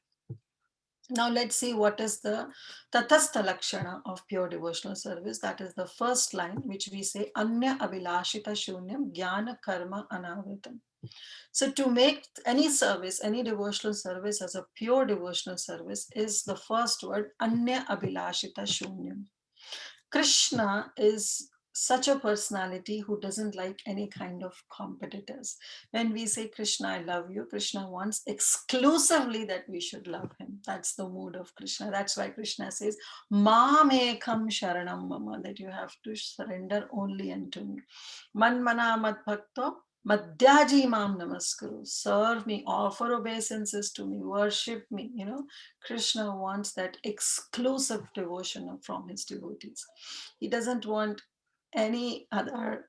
Now let's see what is the Tatastha Lakshana of pure devotional service. That is the first line, which we say Anya Avilashita Shunyam Jnana Karma Anavritam. So to make any service, any devotional service as a pure devotional service, is the first word Anya Abhilashita Shunyam. Krishna is such a personality who doesn't like any kind of competitors. When we say Krishna, I love you, Krishna wants exclusively that we should love him. That's the mood of Krishna. That's why Krishna says, Mam ekam sharanam mama, that you have to surrender only unto me. Man mana mad bhakto Madhyaji Mam Namaskuru. Serve me, offer obeisances to me, worship me. Krishna wants that exclusive devotion from his devotees. He doesn't want any other,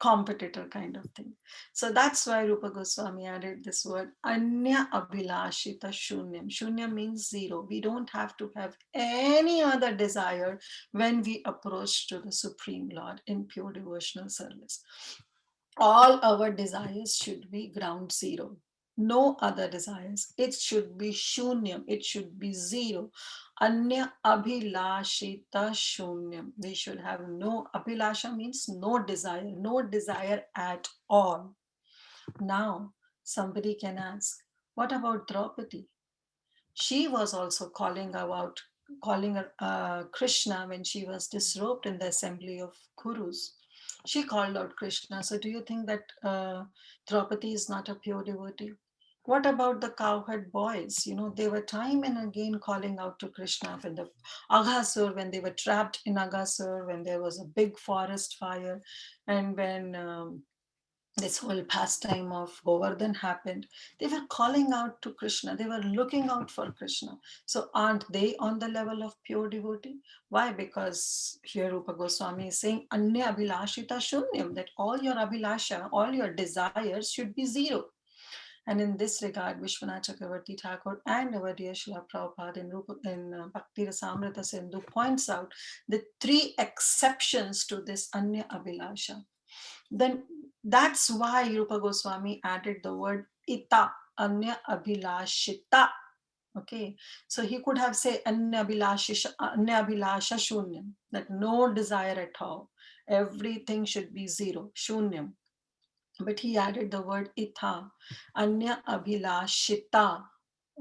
competitor kind of thing. So that's why Rupa Goswami added this word Anya Abhilashita Shunyam. Shunyam means zero. We don't have to have any other desire when we approach to the Supreme Lord in pure devotional service. All our desires should be ground zero. No other desires. It should be shunyam. It should be zero. Anya abhilashita shunyam. We should have no abhilasha means no desire at all. Now, somebody can ask, what about Draupadi? She was also calling Krishna when she was disrobed in the assembly of Kurus. She called out Krishna. So, do you think that Draupadi is not a pure devotee? What about the cowherd boys? You know, they were time and again calling out to Krishna when the Aghasur, when they were trapped in Aghasur, when there was a big forest fire, and when this whole pastime of Govardhan happened, they were calling out to Krishna. They were looking out for Krishna. So aren't they on the level of pure devotee? Why? Because here Rupa Goswami is saying, Anya abhilashita shunyam, that all your abhilasha, all your desires should be zero. And in this regard, Vishwanath Chakravarti Thakur and our dear Srila Prabhupada in Bhakti Rasamrita Sindhu points out the three exceptions to this Anya Abhilasha. Then that's why Rupa Goswami added the word ita, anya abhilashita. Okay, so he could have said anya abhilasha shunyam, that no desire at all. Everything should be zero, shunyam. But he added the word itha, anya abhilashita.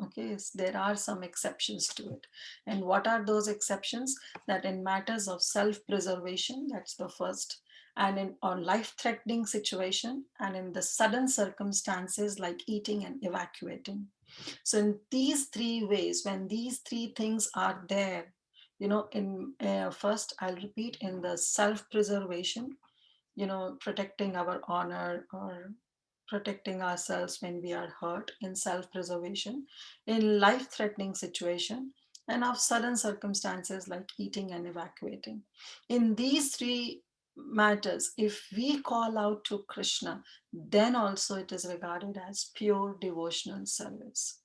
Okay, there are some exceptions to it. And what are those exceptions? That in matters of self-preservation, that's the first, and in on life-threatening situation, and in the sudden circumstances like eating and evacuating. So in these three ways, when these three things are there, you know, in first, I'll repeat, in the self-preservation, you know, protecting our honor or protecting ourselves when we are hurt, in self-preservation, in life-threatening situation, and of sudden circumstances like eating and evacuating. In these three matters, if we call out to Krishna, then also it is regarded as pure devotional service.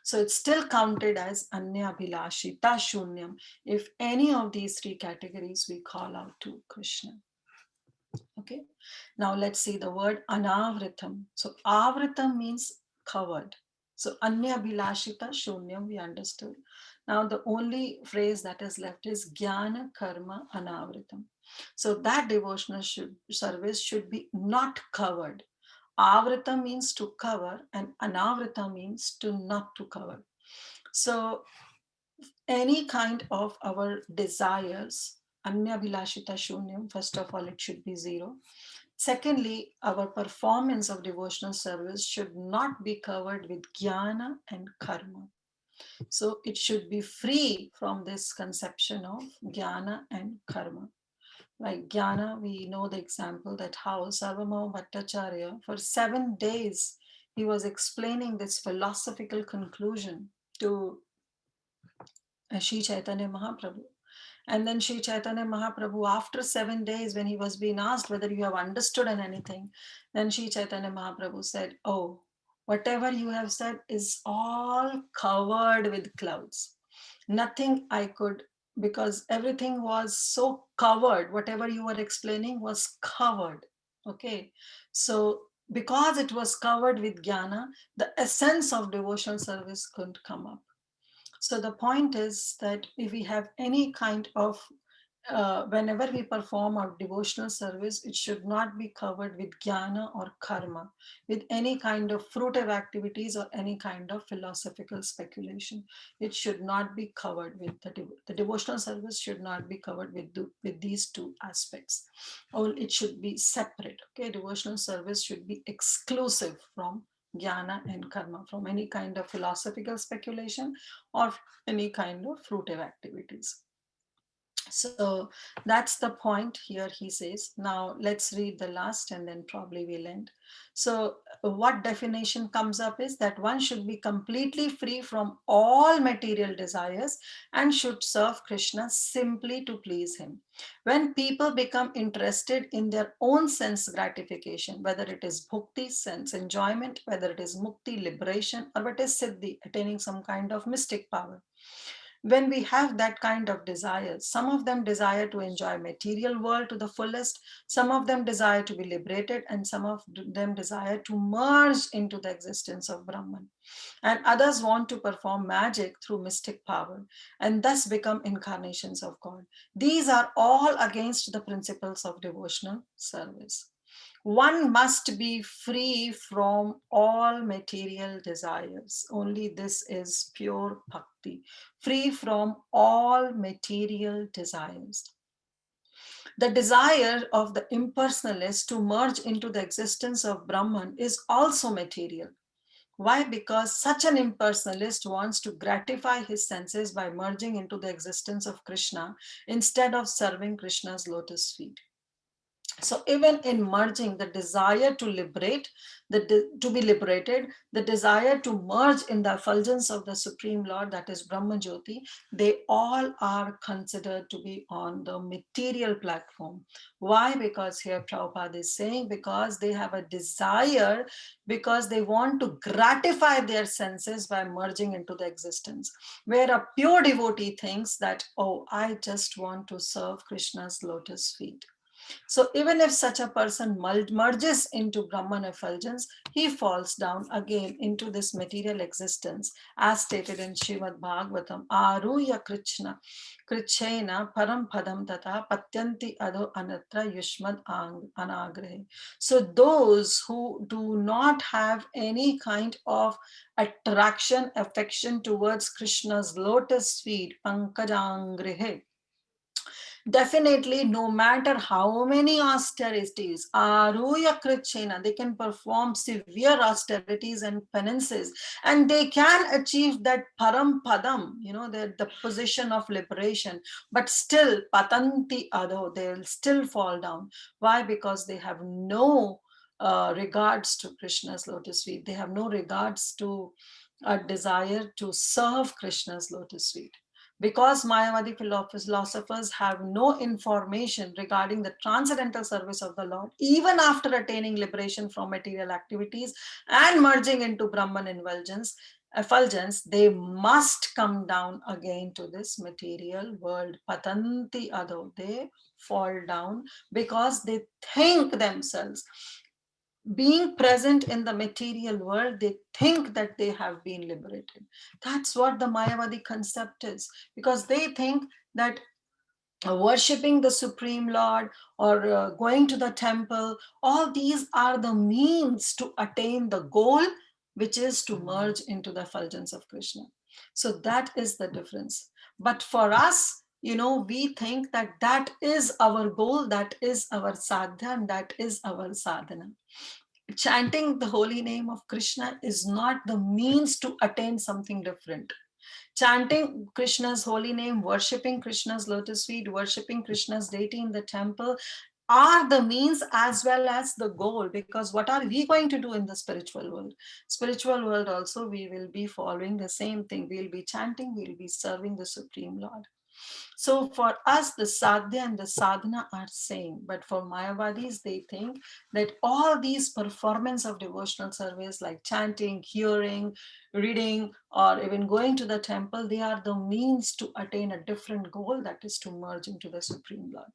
So it's still counted as anya abhilashita shunyam if any of these three categories we call out to Krishna. Okay, now let's see the word anavritam. So avritam means covered. So anya bilashita shunyam, we understood. Now the only phrase that is left is jnana karma anavritam. So that devotional service should be not covered. Avrita means to cover and anavrita means to not to cover. So any kind of our desires, anya bilashita shunyam, first of all, it should be zero. Secondly, our performance of devotional service should not be covered with jnana and karma. So it should be free from this conception of jnana and karma. Like jnana, we know the example that how Sarvabhauma Bhattacharya, for 7 days, he was explaining this philosophical conclusion to Sri Chaitanya Mahaprabhu. And then Sri Chaitanya Mahaprabhu, after 7 days, when he was being asked whether you have understood anything, then Sri Chaitanya Mahaprabhu said, oh, whatever you have said is all covered with clouds. Nothing I could, because everything was so covered, whatever you were explaining was covered. Okay. So because it was covered with jnana, the essence of devotional service couldn't come up. So the point is that if we have any kind of whenever we perform our devotional service, it should not be covered with jnana or karma, with any kind of fruitive activities or any kind of philosophical speculation. It should not be covered with the devotional service should not be covered with these two aspects. Or it should be separate. Okay, devotional service should be exclusive from jnana and karma, from any kind of philosophical speculation or any kind of fruitive activities. So that's the point here, he says. Now let's read the last and then probably we'll end. So, what definition comes up is that one should be completely free from all material desires and should serve Krishna simply to please him. When people become interested in their own sense gratification, whether it is bhukti, sense enjoyment, whether it is mukti, liberation, or what is siddhi, attaining some kind of mystic power, When we have that kind of desire, some of them desire to enjoy material world to the fullest, some of them desire to be liberated, and some of them desire to merge into the existence of Brahman. And others want to perform magic through mystic power and thus become incarnations of God. These are all against the principles of devotional service. One must be free from all material desires. Only this is pure bhakti, free from all material desires. The desire of the impersonalist to merge into the existence of Brahman is also material. Why? Because such an impersonalist wants to gratify his senses by merging into the existence of Krishna instead of serving Krishna's lotus feet. So even in merging, the desire to liberate, to be liberated, the desire to merge in the effulgence of the Supreme Lord, that is Brahma Jyoti, they all are considered to be on the material platform. Why? Because here Prabhupada is saying, because they have a desire, because they want to gratify their senses by merging into the existence. Where a pure devotee thinks that, oh, I just want to serve Krishna's lotus feet. So even if such a person merges into Brahman effulgence, he falls down again into this material existence, as stated in Srimad Bhagavatam, Aruya Krishna, Krichena Param Padam Tata Patyanti Ado Anatra Yushmad Anagrehe. So those who do not have any kind of attraction, affection towards Krishna's lotus feet, Pankajangrehe, definitely, no matter how many austerities, Aruya Krichena, they can perform severe austerities and penances, and they can achieve that Param Padam, the position of liberation, but still, Patanti Ado, they'll still fall down. Why? Because they have no regards to Krishna's lotus feet. They have no regards to a desire to serve Krishna's lotus feet. Because Mayavadi philosophers have no information regarding the transcendental service of the Lord, even after attaining liberation from material activities and merging into Brahman effulgence, they must come down again to this material world. Patanti ado, they fall down because they think themselves being present in the material world, they think that they have been liberated. That's what the Mayavadi concept is, because they think that worshipping the Supreme Lord or going to the temple, all these are the means to attain the goal, which is to merge into the effulgence of Krishna. So that is the difference. But for us, we think that that is our goal, that is our sadhya, and that is our sadhana. Chanting the holy name of Krishna is not the means to attain something different. Chanting Krishna's holy name, worshipping Krishna's lotus feet, worshipping Krishna's deity in the temple are the means as well as the goal. Because what are we going to do in the spiritual world? Spiritual world also, we will be following the same thing. We'll be chanting, we'll be serving the Supreme Lord. So for us, the sadhya and the sadhana are same. But for Mayavadis, they think that all these performance of devotional service like chanting, hearing, reading, or even going to the temple, they are the means to attain a different goal, that is to merge into the Supreme Lord.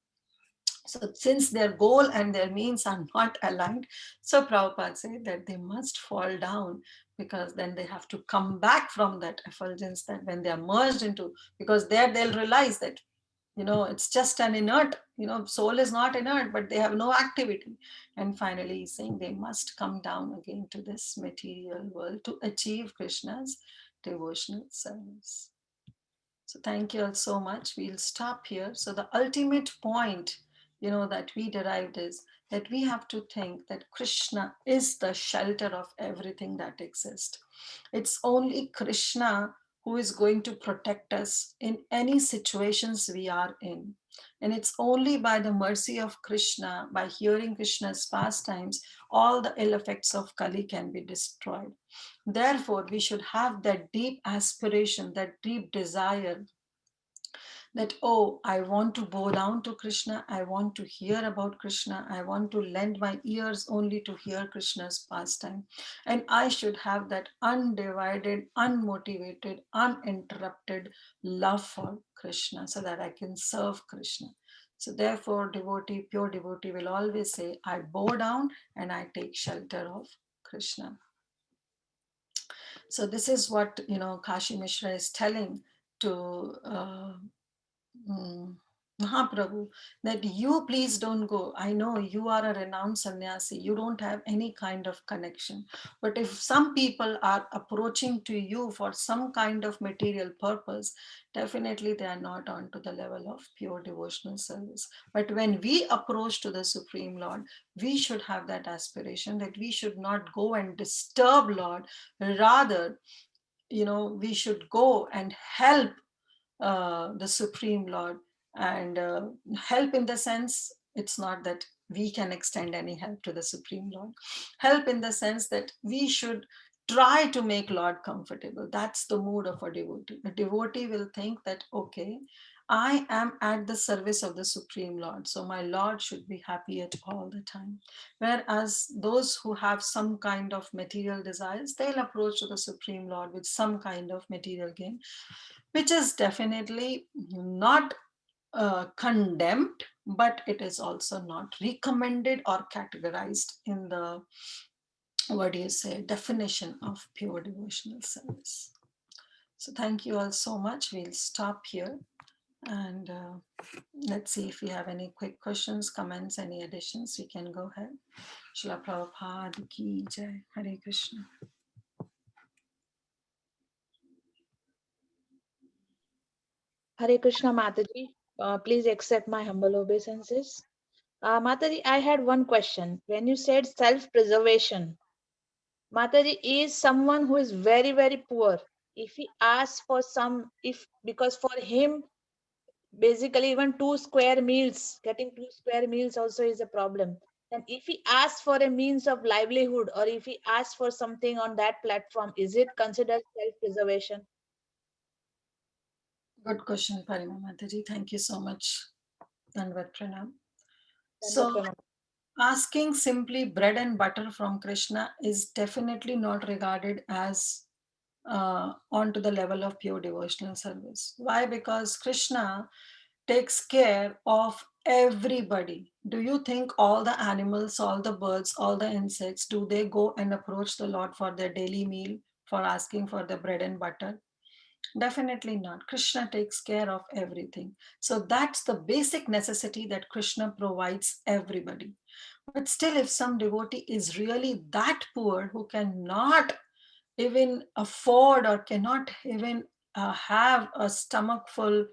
So since their goal and their means are not aligned, so Prabhupada said that they must fall down, because then they have to come back from that effulgence, that when they are merged into, because there they'll realize that, it's just an inert, soul is not inert, but they have no activity. And finally he's saying they must come down again to this material world to achieve Krishna's devotional service. So thank you all so much. We'll stop here. So the ultimate point, that we derived is that we have to think that Krishna is the shelter of everything that exists. It's only Krishna who is going to protect us in any situations we are in. And it's only by the mercy of Krishna, by hearing Krishna's pastimes, all the ill effects of Kali can be destroyed. Therefore, we should have that deep aspiration, that deep desire that, oh, I want to bow down to Krishna, I want to hear about Krishna, I want to lend my ears only to hear Krishna's pastime. And I should have that undivided, unmotivated, uninterrupted love for Krishna so that I can serve Krishna. So therefore, devotee, pure devotee will always say, I bow down and I take shelter of Krishna. So this is what, Kashi Mishra is telling to Mahaprabhu, that you please don't go. I know you are a renowned sannyasi, you don't have any kind of connection. But if some people are approaching to you for some kind of material purpose, definitely they are not on to the level of pure devotional service. But when we approach to the Supreme Lord, we should have that aspiration that we should not go and disturb Lord. Rather, we should go and help the Supreme Lord. And help in the sense, it's not that we can extend any help to the Supreme Lord. Help in the sense that we should try to make Lord comfortable. That's the mood of a devotee. A devotee will think that, okay, I am at the service of the Supreme Lord, so my Lord should be happy at all the time. Whereas those who have some kind of material desires, they'll approach to the Supreme Lord with some kind of material gain, which is definitely not condemned, but it is also not recommended or categorized in the, what do you say, definition of pure devotional service. So thank you all so much. We'll stop here and let's see if we have any quick questions, comments, any additions. We can go ahead. Srila Prabhupada ki jai. Hare Krishna. Hare Krishna Mataji. Please accept my humble obeisances. Mataji, I had one question. When you said self preservation, Mataji is someone who is very, very poor. If he asks for some, if because for him, basically, even 2 square meals, getting 2 square meals also is a problem. And if he asks for a means of livelihood or if he asks for something on that platform, is it considered self preservation? Good question, Parima Mataji. Thank you so much. Dandavat Pranam. Dandavat So, pranam. asking simply bread and butter from Krishna is definitely not regarded as onto the level of pure devotional service. Why? Because Krishna takes care of everybody. Do you think all the animals, all the birds, all the insects, do they go and approach the Lord for their daily meal, for asking for the bread and butter? Definitely not. Krishna takes care of everything. So that's the basic necessity that Krishna provides everybody. But still, if some devotee is really that poor who cannot even afford or cannot even have a stomach full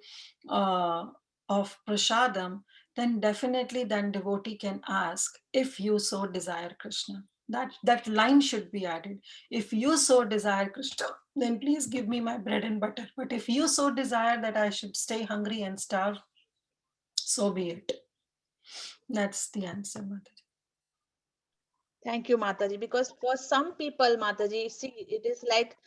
uh, of prasadam, then definitely then devotee can ask, if you so desire Krishna. That line should be added. If you so desire Krishna, then please give me my bread and butter. But if you so desire that I should stay hungry and starve, so be it. That's the answer, Mataji. Thank you, Mataji. Because for some people, Mataji, see, it is like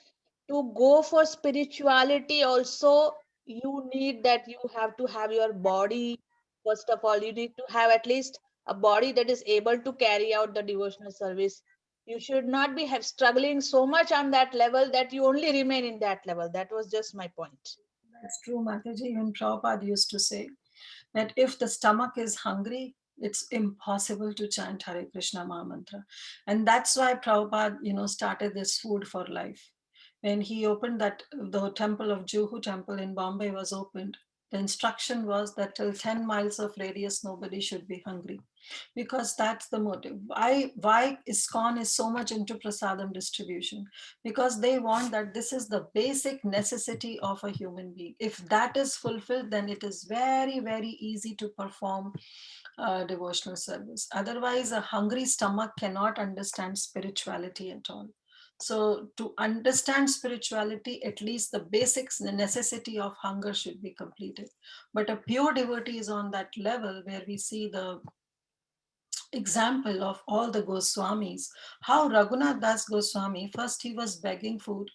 to go for spirituality also, you need that you have to have your body. First of all, you need to have at least a body that is able to carry out the devotional service. You should not be have struggling so much on that level that you only remain in that level. That was just my point. That's true, Mataji. Even Prabhupada used to say that if the stomach is hungry, it's impossible to chant Hare Krishna Maha Mantra. And that's why Prabhupada, started this food for life. When he opened that, the temple of Juhu temple in Bombay was opened, the instruction was that till 10 miles of radius, nobody should be hungry. Because that's the motive. Why ISKCON is so much into prasadam distribution? Because they want that this is the basic necessity of a human being. If that is fulfilled, then it is very, very easy to perform devotional service. Otherwise, a hungry stomach cannot understand spirituality at all. So, to understand spirituality, at least the basics, the necessity of hunger should be completed. But a pure devotee is on that level where we see the example of all the Goswamis. How Raghunath Das Goswami, first he was begging food,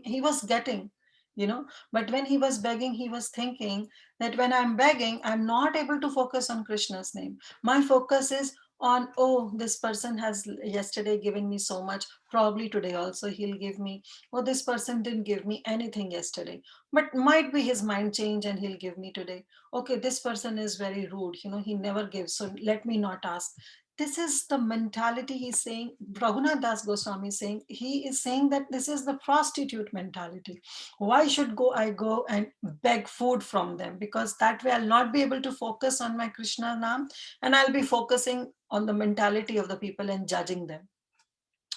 he was getting. you know. But when he was begging, he was thinking that when I'm begging, I'm not able to focus on Krishna's name. My focus is on, oh, this person has yesterday given me so much, probably today also he'll give me. Oh, this person didn't give me anything yesterday, but might be his mind change and he'll give me today. Okay, this person is very rude, you know, he never gives, so let me not ask. This is the mentality. He's saying, Raghunath Das Goswami is saying, he is saying that this is the prostitute mentality. Why should I go and beg food from them? Because that way I'll not be able to focus on my Krishna Nam, and I'll be focusing on the mentality of the people and judging them.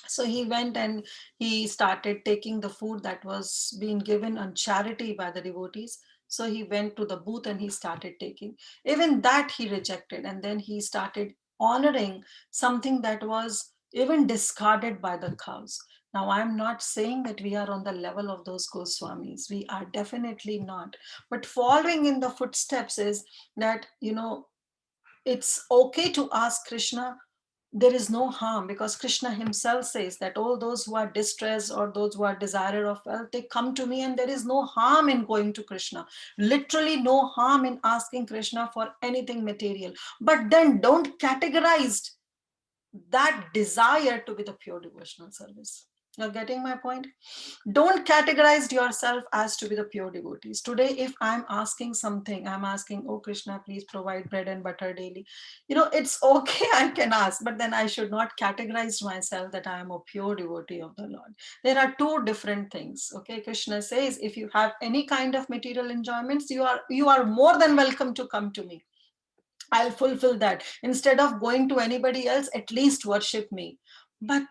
So he went and he started taking the food that was being given on charity by the devotees. So he went to the booth and he started taking. Even that he rejected. And then he started honoring something that was even discarded by the cows. Now, I'm not saying that we are on the level of those Goswamis. We are definitely not. But following in the footsteps is that, you know, it's okay to ask Krishna. There is no harm, because Krishna himself says that all those who are distressed or those who are desire of wealth, they come to me, and there is no harm in going to Krishna. Literally no harm in asking Krishna for anything material. But then don't categorize that desire to be the pure devotional service. You're getting my point? Don't categorize yourself as to be the pure devotees. Today, if I'm asking something, I'm asking, oh Krishna, please provide bread and butter daily. You know, it's okay, I can ask, but then I should not categorize myself that I am a pure devotee of the Lord. There are two different things. Okay, Krishna says, if you have any kind of material enjoyments, you are more than welcome to come to me. I'll fulfill that. Instead of going to anybody else, at least worship me. But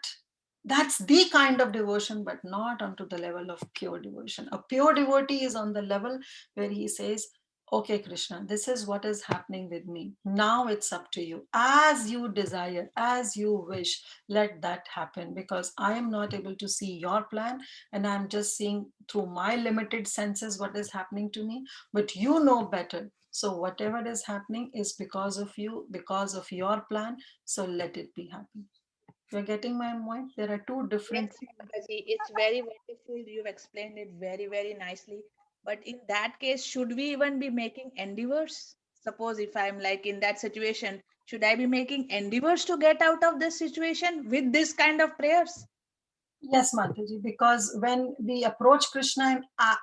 that's the kind of devotion, but not onto the level of pure devotion. A pure devotee is on the level where he says, okay, Krishna, this is what is happening with me. Now it's up to you. As you desire, as you wish, let that happen, because I am not able to see your plan, and I'm just seeing through my limited senses what is happening to me. But you know better. So whatever is happening is because of you, because of your plan. So let it be happy. You're getting my point? There are two different Yes, Mataji, it's very wonderful. You've explained it very, very nicely. But in that case, should we even be making endeavors? Suppose if I'm like in that situation, should I be making endeavors to get out of this situation with this kind of prayers? Yes, Mataji, because when we approach Krishna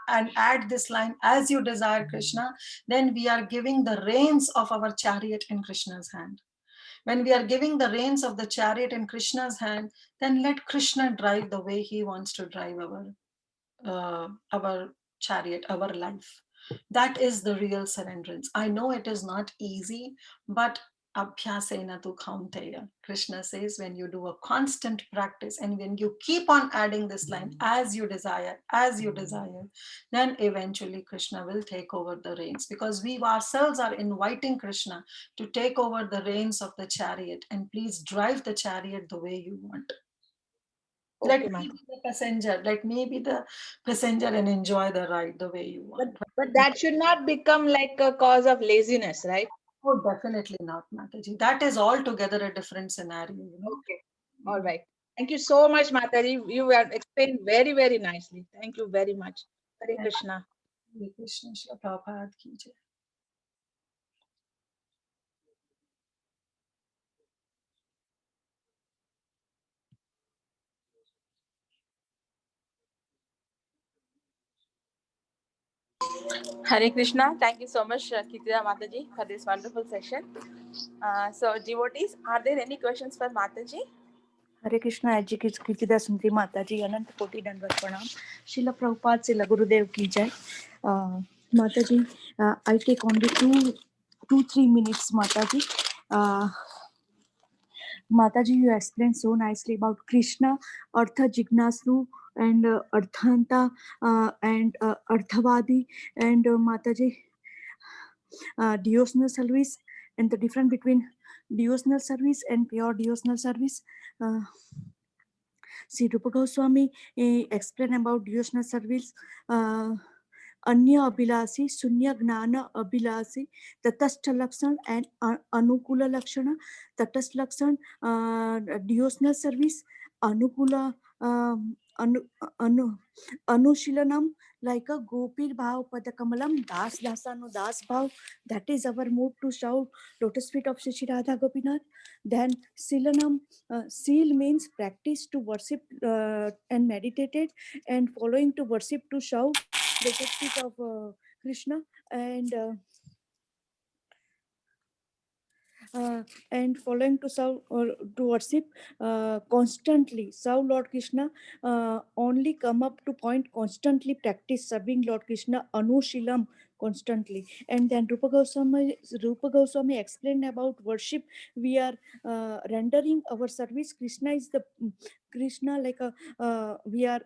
and add this line, as you desire Krishna, then we are giving the reins of our chariot in Krishna's hand. When we are giving the reins of the chariot in Krishna's hand, then let Krishna drive the way he wants to drive our chariot, our life. That is the real surrenderance. I know it is not easy, but abhyasena tu kaunteya. Krishna says, when you do a constant practice and when you keep on adding this line, as you desire, then eventually Krishna will take over the reins, because we ourselves are inviting Krishna to take over the reins of the chariot, and please drive the chariot the way you want. Let Okay, me Mataji. be the passenger. Let me be the passenger and enjoy the ride the way you But want. but that should not become like a cause of laziness, right? Oh, definitely not, Mataji. That is altogether a different scenario, you know. Okay. All right. Thank you so much, Mataji. You have explained very, very nicely. Thank you very much. Hare And Krishna. Hare Krishna, Shri Prabhupada ki jai. Hare Krishna. Thank you so much, Kirtida Mataji, for this wonderful session. So, devotees, are there any questions for Mataji? हरे कृष्णा जी की कृतिदा सुंदरी माता जी अनंत कोटि दंडवत प्रणाम शिला प्रभुपाद शिला गुरुदेव की जय माता जी I take only 2-3 minutes माता जी Mataji, you explained so nicely about Krishna, Artha Jignasu, and Arthanta and Arthavadi, and Mataji, devotional service, and the difference between devotional service and pure devotional service. Uh, Sri Rupa Goswami explained about devotional service. Anya Abhilasi, Sunya Gnana Abhilasi, Tatastha Lakshana and Anukula Lakshana, Tatastha Lakshana, devotional service, Anukula, anu, anu, Anushilanam, like a Gopir Bhav Padakamalam, Das Dasano Das Bhav, that is our mood to shout lotus feet of Shri Radha Gopinath. Then Silanam, seal means practice to worship and meditated, and following to worship to shout lotus feet of Krishna, and uh, and following to serve or to worship constantly. Serve Lord Krishna, only come up to point, constantly practice serving Lord Krishna, Anushilam, constantly. And then Rupa Goswami explained about worship. We are rendering our service. Krishna is the Krishna, like a we are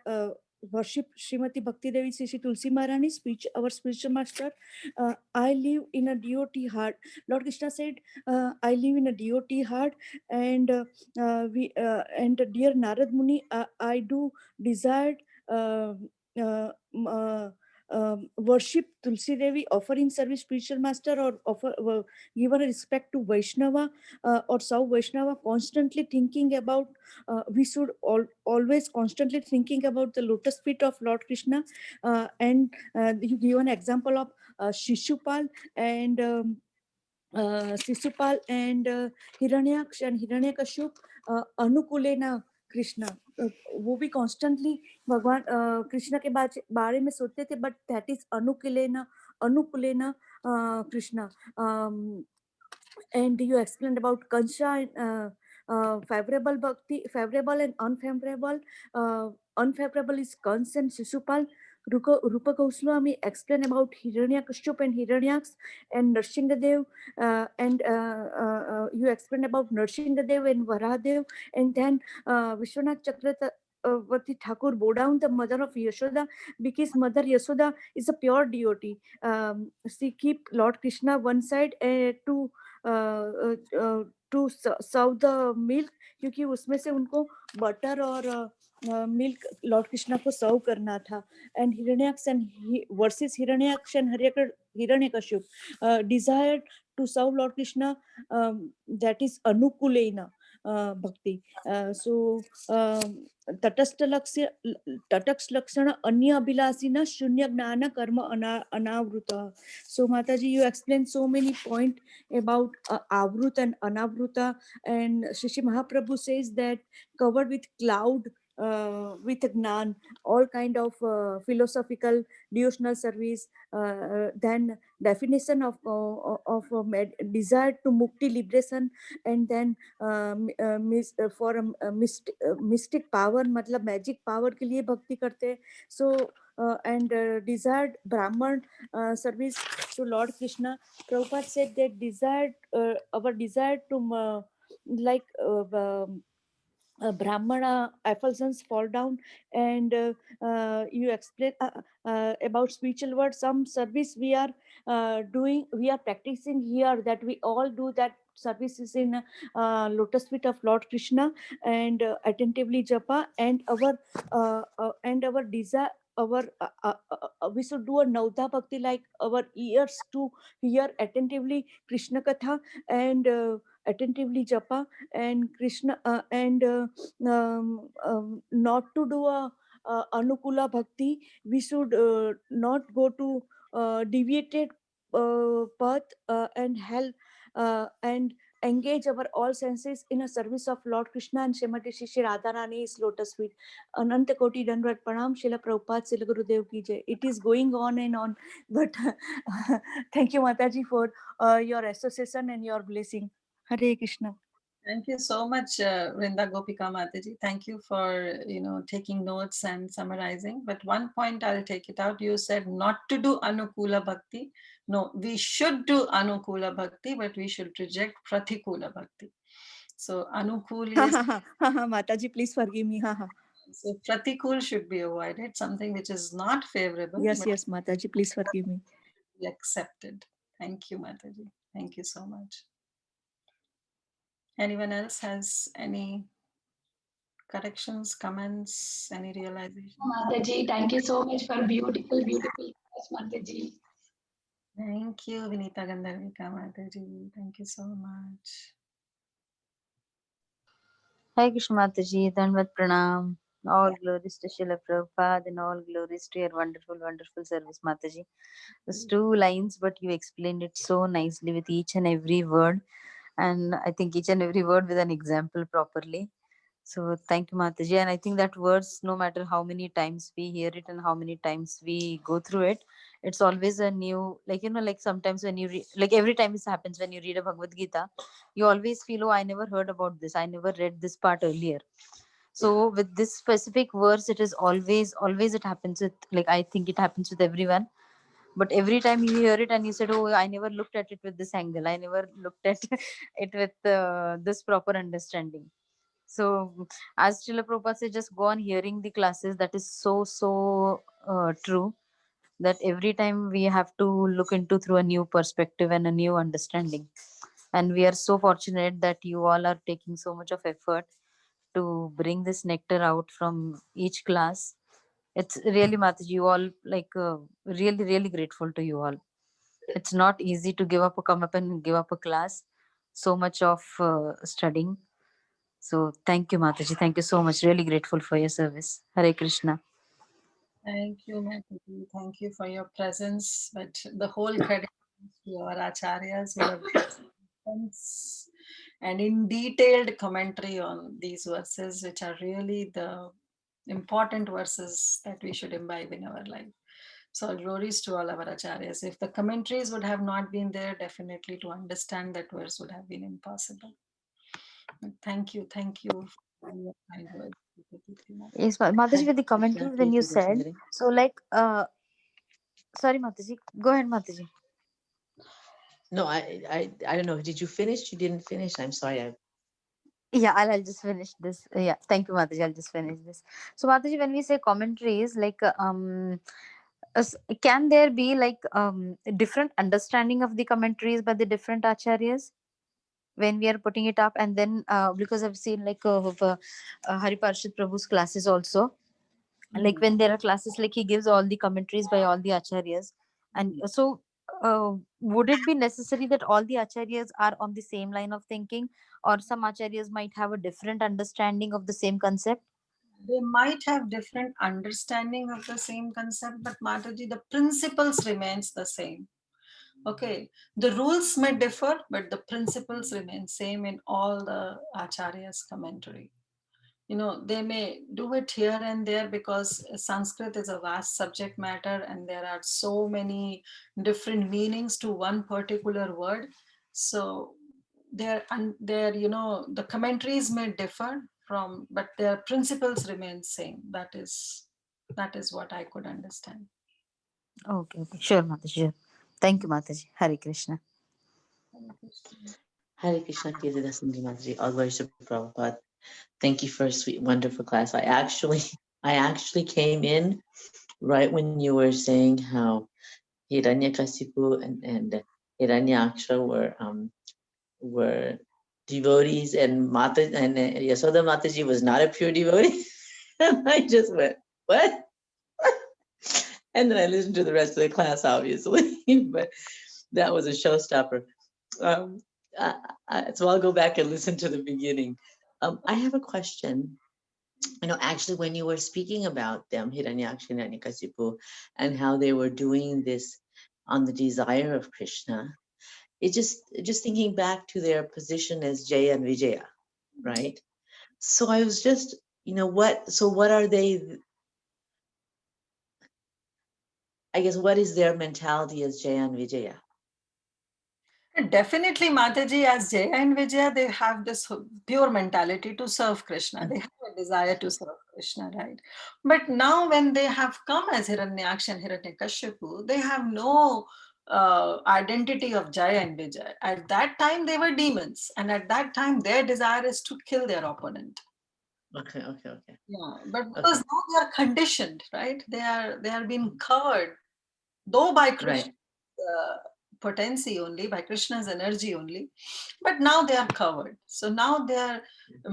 worship Srimati Bhakti Devi Sri Tulsi Maharani, speech, our spiritual master. I live in a devotee heart. Lord Krishna said, I live in a devotee heart, and we and dear Narad Muni, I do desire uh, uh, uh, worship Tulsi Devi, offering service spiritual master, or offer give a respect to Vaishnava or Sau Vaishnava, constantly thinking about. We should always constantly thinking about the lotus feet of Lord Krishna, and you give an example of Shishupal and. Sisupal and Hiranyaksh and Hiranyakashipu, अनुकूलेना Krishna, वो भी constantly भगवान कृष्णा के बारे में सोचते थे, but that is अनुकूलेना Krishna. And you explained about Kansha, favorable bhakti, favorable and unfavorable. Unfavorable is Kans and Shishupal. Rupa Goswami explained about Hiranyakashipu and Hiranyaks and Nrsingadev, and you explained about Nrsingadev and Varahadev, and then Vishwanath Chakravarti Thakur bow down the mother of Yashoda, because Mother Yashoda is a pure devotee. She keep Lord Krishna one side to to serve the milk, क्योंकि उसमें से उनको butter और milk Lord Krishna को serve करना था. And Hiranyaksha and versus Hiranyaksha and Hiranyakashipu desire to serve Lord Krishna, that is anukulena bhakti. So tatastha lakshana anya abhilasina shunya gnana karma anavruta. So Mataji, you explained so many points about avruta and anavruta, and Shri Mahaprabhu says that covered with cloud, with gnan, all kind of philosophical devotional service, then definition of desire to mukti, liberation, and then for a mystic power, मतलब magic power के लिए भक्ति करते हैं. So and desired Brahman service to Lord Krishna. Prabhupada said that our desire to like Brahmana effulgence fall down, and you explain about spiritual words. Some service we are doing, we are practicing here, that we all do that services in lotus feet of Lord Krishna, and attentively japa, and our desire, our we should do a Nauda Bhakti, like our ears to hear attentively Krishna Katha, and attentively japa, and Krishna and not to do a Anukula Bhakti. We should not go to deviated path, and hell, and engage our all senses in a service of Lord Krishna and Srimati Shri Radharani's lotus feet. Ananta Koti Dandavat Pranam, Srila Prabhupada, Srila Gurudev Ki Jai. It is going on and on, but thank you, Mataji, for your association and your blessing. Hare Krishna. Thank you so much, Vrinda Gopika Mataji. Thank you for taking notes and summarizing. But one point I'll take it out. You said not to do Anukula Bhakti. No, we should do Anukula Bhakti, but we should reject Pratikula Bhakti. So Anukul is Mataji, please forgive me. so Pratikul should be avoided. Something which is not favorable, Yes, but yes, Mataji, please forgive me. be accepted. Thank you, Mataji. Thank you so much. Anyone else has any corrections, comments, any realization? Mataji, thank you so much for beautiful, beautiful class, Mataji. Thank you, Vinita Gandharvika Mataji. Thank you so much. Hi Krishna Mataji, Dhanvat Pranam. All glories to Srila Prabhupada and all glories to your wonderful, wonderful service, Mataji. There's two lines, but you explained it so nicely with each and every word. And I think each and every word with an example properly. So thank you, Mataji. And I think that words, no matter how many times we hear it and how many times we go through it, it's always a new, like, like sometimes when you read, like every time this happens, when you read a Bhagavad Gita, you always feel, oh, I never heard about this. I never read this part earlier. So with this specific verse, it is always it happens with, like, I think it happens with everyone. But every time you hear it and you said, oh, I never looked at it with this angle. I never looked at it with this proper understanding. So, as Srila Prabhupada said, just go on hearing the classes. That is so true. That every time we have to look into through a new perspective and a new understanding. And we are so fortunate that you all are taking so much of effort to bring this nectar out from each class. It's really, Mataji, you all, like, really grateful to you all. It's not easy to come up and give up a class. So much of studying. So thank you, Mataji. Thank you so much. Really grateful for your service. Hare Krishna. Thank you, Mataji. Thank you for your presence. But the whole credit goes to our acharyas who have sense and in detailed commentary on these verses, which are really the important verses that we should imbibe in our life. So glories to all our acharyas. If the commentaries would have not been there, definitely to understand that verse would have been impossible. But thank you for your kind words. Yes, Mataji, with the commentary when you said, so like, sorry, Mataji, go ahead, Mataji. No, I don't know. Did you finish? You didn't finish. I'm sorry. Yeah, I'll just finish this. Yeah, thank you, Mataji. I'll just finish this. So, Mataji, when we say commentaries, like, can there be like different understanding of the commentaries by the different acharyas when we are putting it up? And then, because I've seen like Hari Parshad Prabhu's classes also, like when there are classes, like he gives all the commentaries by all the acharyas. And so, would it be necessary that all the acharyas are on the same line of thinking, or some acharyas might have a different understanding of the same concept? They might have different understanding of the same concept, but Mataji, the principles remains the same. Okay, the rules may differ, but the principles remain same in all the acharyas commentary. They may do it here and there because Sanskrit is a vast subject matter and there are so many different meanings to one particular word. So the commentaries may differ but their principles remain same. That is what I could understand. Okay, sure, Mataji. Sure. Thank you, Mataji. Hare Krishna. Hare Krishna, Kirtida Sindhi Mataji. All glories to Prabhupada. Thank you for a sweet, wonderful class. I actually came in right when you were saying how Hiranyakasipu and Hiranyaksha were devotees, and Yasoda Mataji was not a pure devotee. And I just went, what? And then I listened to the rest of the class, obviously, but that was a showstopper. Um, so I'll go back and listen to the beginning. I have a question. Actually, when you were speaking about them, Hiranyaksha and Hiranyakasipu, and how they were doing this on the desire of Krishna, it just thinking back to their position as Jaya and Vijaya, right? So I was just, what are they? I guess, what is their mentality as Jaya and Vijaya? Definitely, Mataji, as Jaya and Vijaya, they have this pure mentality to serve Krishna. They have a desire to serve Krishna, right? But now, when they have come as Hiranyaksha and Hiranyakashipu, they have no identity of Jaya and Vijaya. At that time, they were demons, and at that time, their desire is to kill their opponent. Okay. Yeah, but because now they are conditioned, right? They are being covered, though by Krishna. Right. potency only, by Krishna's energy only, but now they are covered. So now their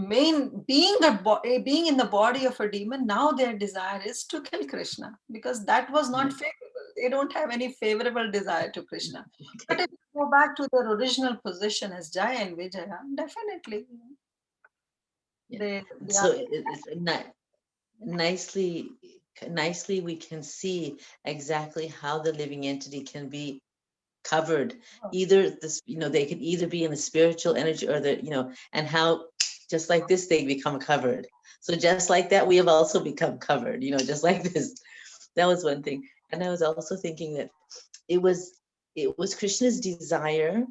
being in the body of a demon, now their desire is to kill Krishna, because that was not favorable. They don't have any favorable desire to Krishna. But if you go back to their original position as Jaya and Vijaya, definitely they So are. it's nicely we can see exactly how the living entity can be covered. Either this, they could either be in the spiritual energy or and how just like this they become covered. So just like that, we have also become covered, just like this. That was one thing. And I was also thinking that it was Krishna's desire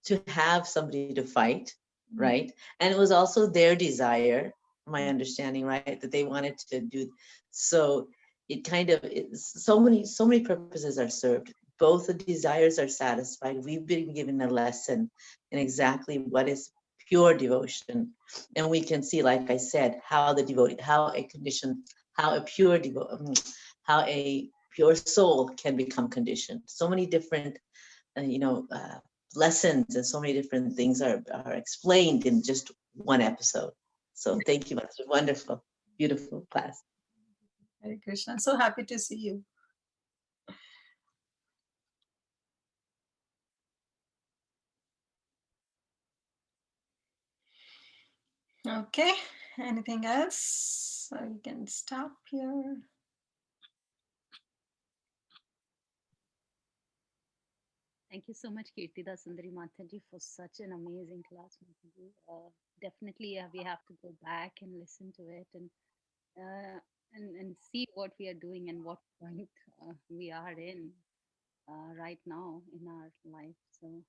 to have somebody to fight, right? And it was also their desire, my understanding, right, that they wanted to do. So it kind of, so many purposes are served. Both the desires are satisfied. We've been given a lesson in exactly what is pure devotion, and we can see, like I said, how the devotee, how a pure soul can become conditioned. So many different lessons and so many different things are explained in just one episode. So thank you much. Wonderful, beautiful class. Hare Krishna. So happy to see you. Okay. Anything else? So we can stop here. Thank you so much, Kirtida Sundari Mataji, for such an amazing class. Definitely, we have to go back and listen to it and see what we are doing and what point we are in right now in our life. So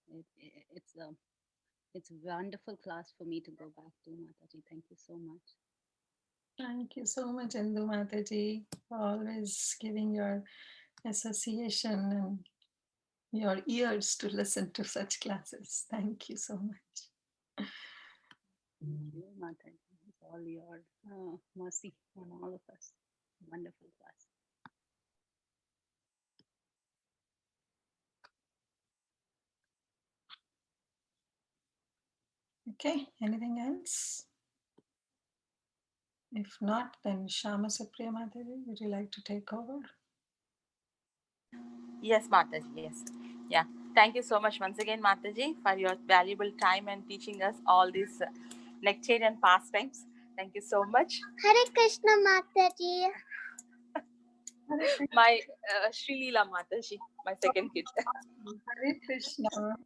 it's a wonderful class for me to go back to, Mataji. Thank you so much. Thank you so much, Indu Mataji, for always giving your association and your ears to listen to such classes. Thank you so much. Thank you, Mataji. It's all your mercy on all of us. Wonderful class. Okay, anything else? If not, then Shama Supriya Mataji, would you like to take over? Yes, Mataji, yes. Yeah. Thank you so much once again, Mataji, for your valuable time and teaching us all these nectarian pastimes. Thank you so much. Hare Krishna Mataji. My Sri Lila Mataji, my second kid. Hare Krishna.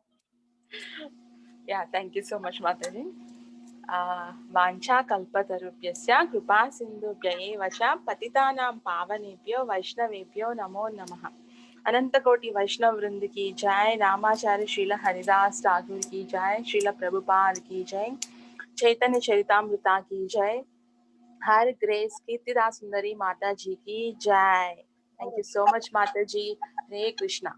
Yeah, thank you so much, Mataji. वाञ्छा कल्पतरुभ्यस्य कृपा सिन्धुभ्य एव च पतितानां पावनेभ्यो वैष्णवेभ्यो नमो नमः। अनंत कोटि वैष्णव वृंद की जय। रामाचार्य श्रील हरिदास ठाकुर की जय। श्रील प्रभुपाद की जय। चैतन्य चरितामृता की जय। हर ग्रेस कीर्तिदा सुंदरी माता जी की जय। थैंक यू सो मच माता जी। हरे कृष्णा।